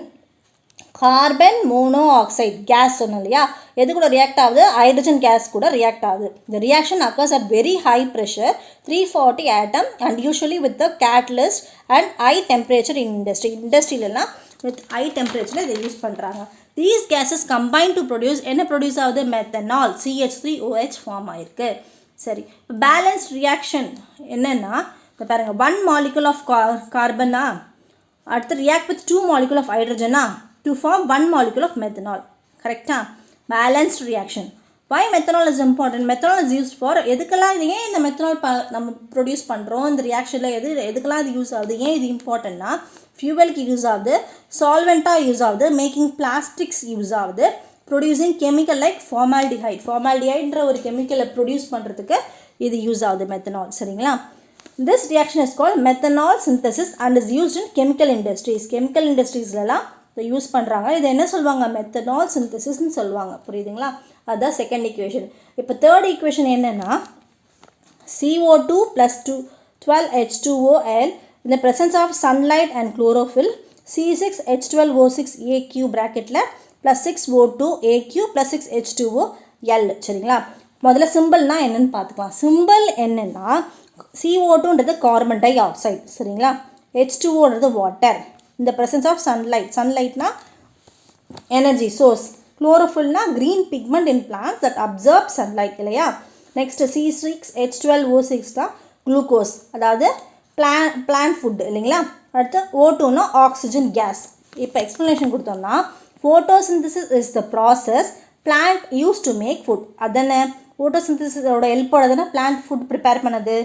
[SPEAKER 1] carbon mono oxide gas சொன்னோம் இல்லையா, எது கூட ரியாக்ட் ஆகுது? ஹைட்ரஜன் கேஸ் கூட ரியாக்ட் ஆகுது. இந்த reaction occurs at very high pressure 340 atom and usually with the catalyst and high temperature in இண்டஸ்ட்ரியிலலாம் வித் ஹை டெம்பரேச்சரில் இதை யூஸ் பண்ணுறாங்க. These gases combine to produce என்ன ப்ரொடியூஸ் ஆகுது? மெத்தனால், CH3OH ஃபார்ம் ஆயிருக்கு. சரி, இப்போ பேலன்ஸ்ட் ரியாக்ஷன் என்னென்னா, இப்போ பாருங்கள், 1 molecule ஆஃப் கார்பனா அடுத்து ரியாக்ட் வித் 2 molecule ஆஃப் ஹைட்ரஜனா, to form one molecule of methanol. Correct? Balanced reaction. Why methanol is important? Methanol is used for எதுக்கெல்லாம் இது ஏன் இந்த methanol நம்ம ப்ரொடியூஸ் பண்ணுறோம், இந்த ரியாக்ஷனில் எதுக்கெல்லாம் இது யூஸ் ஆகுது, ஏன் இது இம்பார்ட்டன்ட்னா ஃபியூவலுக்கு யூஸ் ஆகுது, சால்வெண்ட்டாக யூஸ் ஆகுது, மேக்கிங் பிளாஸ்டிக்ஸ் யூஸ் ஆகுது, ப்ரொடியூசிங் கெமிக்கல் லைக் ஃபார்மால்டிஹைட்ன்ற ஒரு கெமிக்கலை ப்ரொடியூஸ் பண்ணுறதுக்கு இது யூஸ் ஆகுது மெத்தனால். சரிங்களா? This reaction is called methanol synthesis and is used in chemical industries. Chemical industriesலாம் இதை யூஸ் பண்ணுறாங்க. இது என்ன சொல்லுவாங்க? மெத்தனால் சிந்தசிஸ்ன்னு சொல்லுவாங்க. புரியுதுங்களா? அதுதான் செகண்ட் ஈக்குவேஷன். இப்போ தேர்ட் ஈக்குவேஷன் என்னென்னா CO2 plus 12H2OL in the presence of sunlight and chlorophyll C6H12O6AQ bracketல plus 6O2AQ plus 6H2OL. சரிங்களா? முதல்ல சிம்பிள்னா என்னென்னு பார்த்துக்கலாம். சிம்பிள் என்னென்னா CO2ன்றது கார்பன் டை ஆக்சைடு. சரிங்களா? H2Oன்றது வாட்டர். இந்த presence of sunlightனா எனர்ஜி சோர்ஸ். குளோரோஃபில்னா green pigment in plants that absorb sunlight இல்லையா? நெக்ஸ்ட் C6H12O6 தான் குளுக்கோஸ், அதாவது பிளான்ட் ஃபுட் இல்லைங்களா? அடுத்து O2னா ஆக்சிஜன் கேஸ். இப்போ எக்ஸ்ப்ளனேஷன் கொடுத்தோம்னா photosynthesis is the process plant used to make food. அதானே ஃபோட்டோசிந்தசிஸோட ஹெல்ப்போட தானே பிளான்ட் ஃபுட் ப்ரிப்பேர் பண்ணது.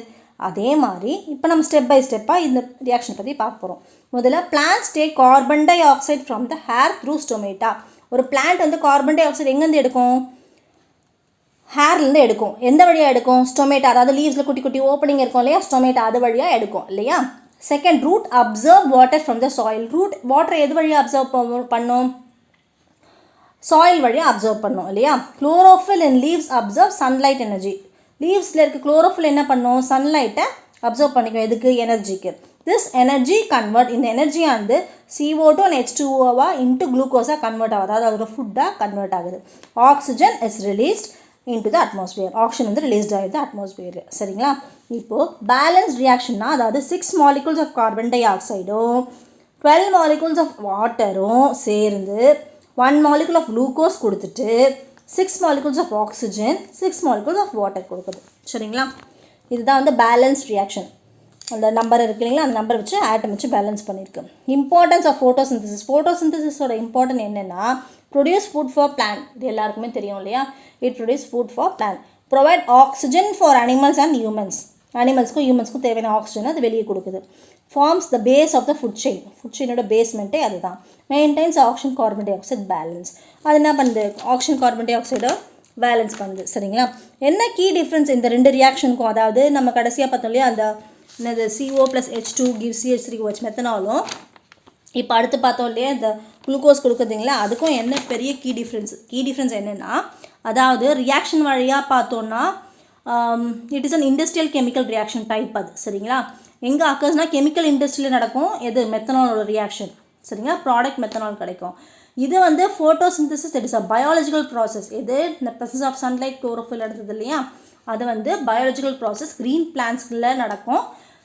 [SPEAKER 1] அதே மாதிரி இப்போ நம்ம ஸ்டெப் பை ஸ்டெப்பாக இந்த ரியாக்ஷன் பற்றி பார்க்க போகிறோம். முதல்ல plants take carbon di oxide from the hair through stomata. ஒரு பிளான்ட் வந்து கார்பன் டை ஆக்சைடு எங்கேருந்து எடுக்கும்? ஹேர்லேருந்து எடுக்கும். எந்த வழியாக எடுக்கும்? ஸ்டொமேட்டா, அதாவது லீவ்ஸில் குட்டி குட்டி ஓப்பனிங் இருக்கும் இல்லையா, ஸ்டொமேட்டா அது வழியாக எடுக்கும் இல்லையா. Second, root absorb water from the soil. Root water எது வழியாக அப்சர்வ் பண்ணும்? சாயில் வழியாக அப்சர்வ் பண்ணும் இல்லையா. Chlorophyll in leaves absorb sunlight energy. லீவ்ஸில் இருக்க குளோரோஃபில் என்ன பண்ணும்? சன்லைட்டை அப்சர்வ் பண்ணிக்கும். எதுக்கு? எனர்ஜிக்கு. திஸ் எனர்ஜி கன்வெர்ட், இந்த எனர்ஜியானது CO2 and H2Oவா இன்ட்டு குளுக்கோஸாக கன்வெர்ட் ஆகுது, அதாவது அதோட ஃபுட்டாக கன்வெர்ட் ஆகுது. Oxygen is released into the atmosphere. Oxygen வந்து ரிலீஸ்ட் ஆகிடுது அட்மாஸ்பியர். சரிங்களா? இப்போது பேலன்ஸ் ரியாக்ஷன்னா, அதாவது 6 molecules ஆஃப் கார்பன் டை ஆக்சைடும் 12 molecules ஆஃப் வாட்டரும் சேர்ந்து 1 molecule ஆஃப் குளுக்கோஸ் கொடுத்துட்டு 6 molecules of oxygen 6 molecules of water கொடுக்குது. சரிங்களா? இதுதான் வந்து பேலன்ஸ் ரியாக்ஷன். அந்த நம்பர் இருக்கு இல்லைங்களா, அந்த நம்பர் வச்சு ஆட்டம் வச்சு பேலன்ஸ் பண்ணியிருக்கு. Importance of photosynthesis. ஃபோட்டோசிந்தசிஸோட இம்பார்ட்டன்ட் என்னென்னா ப்ரொடியூஸ் ஃபுட் ஃபார் பிளான்ட். இது எல்லாருக்குமே தெரியும் இல்லையா. It produce food for plant. Provide oxygen for animals and humans. அனிமல்ஸ்க்கும் ஹியூமன்ஸ்க்கும் தேவையான ஆக்சிஜன் அது வெளியே கொடுக்குது. Forms the base of the food chain. Food செயினோட பேஸ்மெண்ட்டே அதுதான். Maintains oxygen carbon dioxide balance. அது என்ன பண்ணுது? ஆக்சிஜன் கார்பன் டை ஆக்சைடை பேலன்ஸ் பண்ணுது. சரிங்களா? என்ன கீ டிஃப்ரென்ஸ் இந்த ரெண்டு ரியாக்ஷனுக்கும்? அதாவது நம்ம கடைசியாக பார்த்தோம் இல்லையா, அந்த என்னது CO + H2 gives CH3OH மெத்தனாலும், இப்போ அடுத்து பார்த்தோம் இல்லையா இந்த குளுக்கோஸ் கொடுக்குறதுங்களா, அதுக்கும் என்ன பெரிய கீ டிஃப்ரென்ஸ் என்னென்னா, அதாவது ரியாக்ஷன் வழியாக பார்த்தோன்னா it is an industrial chemical reaction type அது. சரிங்களா? எங்கே அக்கர்ஸ்னால் கெமிக்கல் இண்டஸ்ட்ரியில் நடக்கும். எது? மெத்தனாலோட ரியாக்ஷன். சரிங்களா? ப்ராடக்ட் மெத்தனால் கிடைக்கும். இது வந்து photosynthesis, it is a biological process. இது இந்த ப்ரெசன்ஸ் ஆஃப் சன்லைட் குளோரோஃபில் எடுத்தது இல்லையா, அது வந்து பயாலஜிக்கல் ப்ராசஸ். க்ரீன் பிளான்ட்ஸ்குள்ளே நடக்கும்.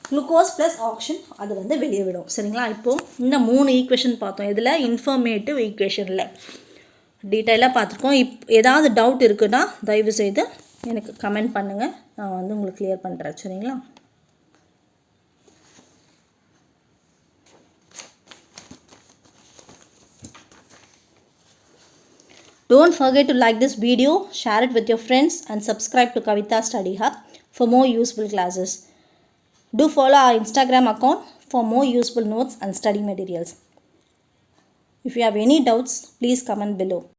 [SPEAKER 1] குளுக்கோஸ் ப்ளஸ் ஆக்சிஜன் அது வந்து வெளியே விடும். சரிங்களா? இப்போது இந்த 3 ஈக்குவேஷன் பார்த்தோம். இதில் இன்ஃபர்மேட்டிவ் ஈக்குவேஷனில் டீட்டெயிலாக பார்த்துருக்கோம். ஏதாவது டவுட் இருக்குன்னா தயவுசெய்து எனக்கு கமெண்ட் பண்ணுங்கள், நான் வந்து உங்களுக்கு கிளியர் பண்ணுறேன். சரிங்களா? Don't forget to like this video, share it with your friends and subscribe to Kavita Study Hub for more useful classes. Do follow our Instagram account for more useful notes and study materials. If you have any doubts, please comment below.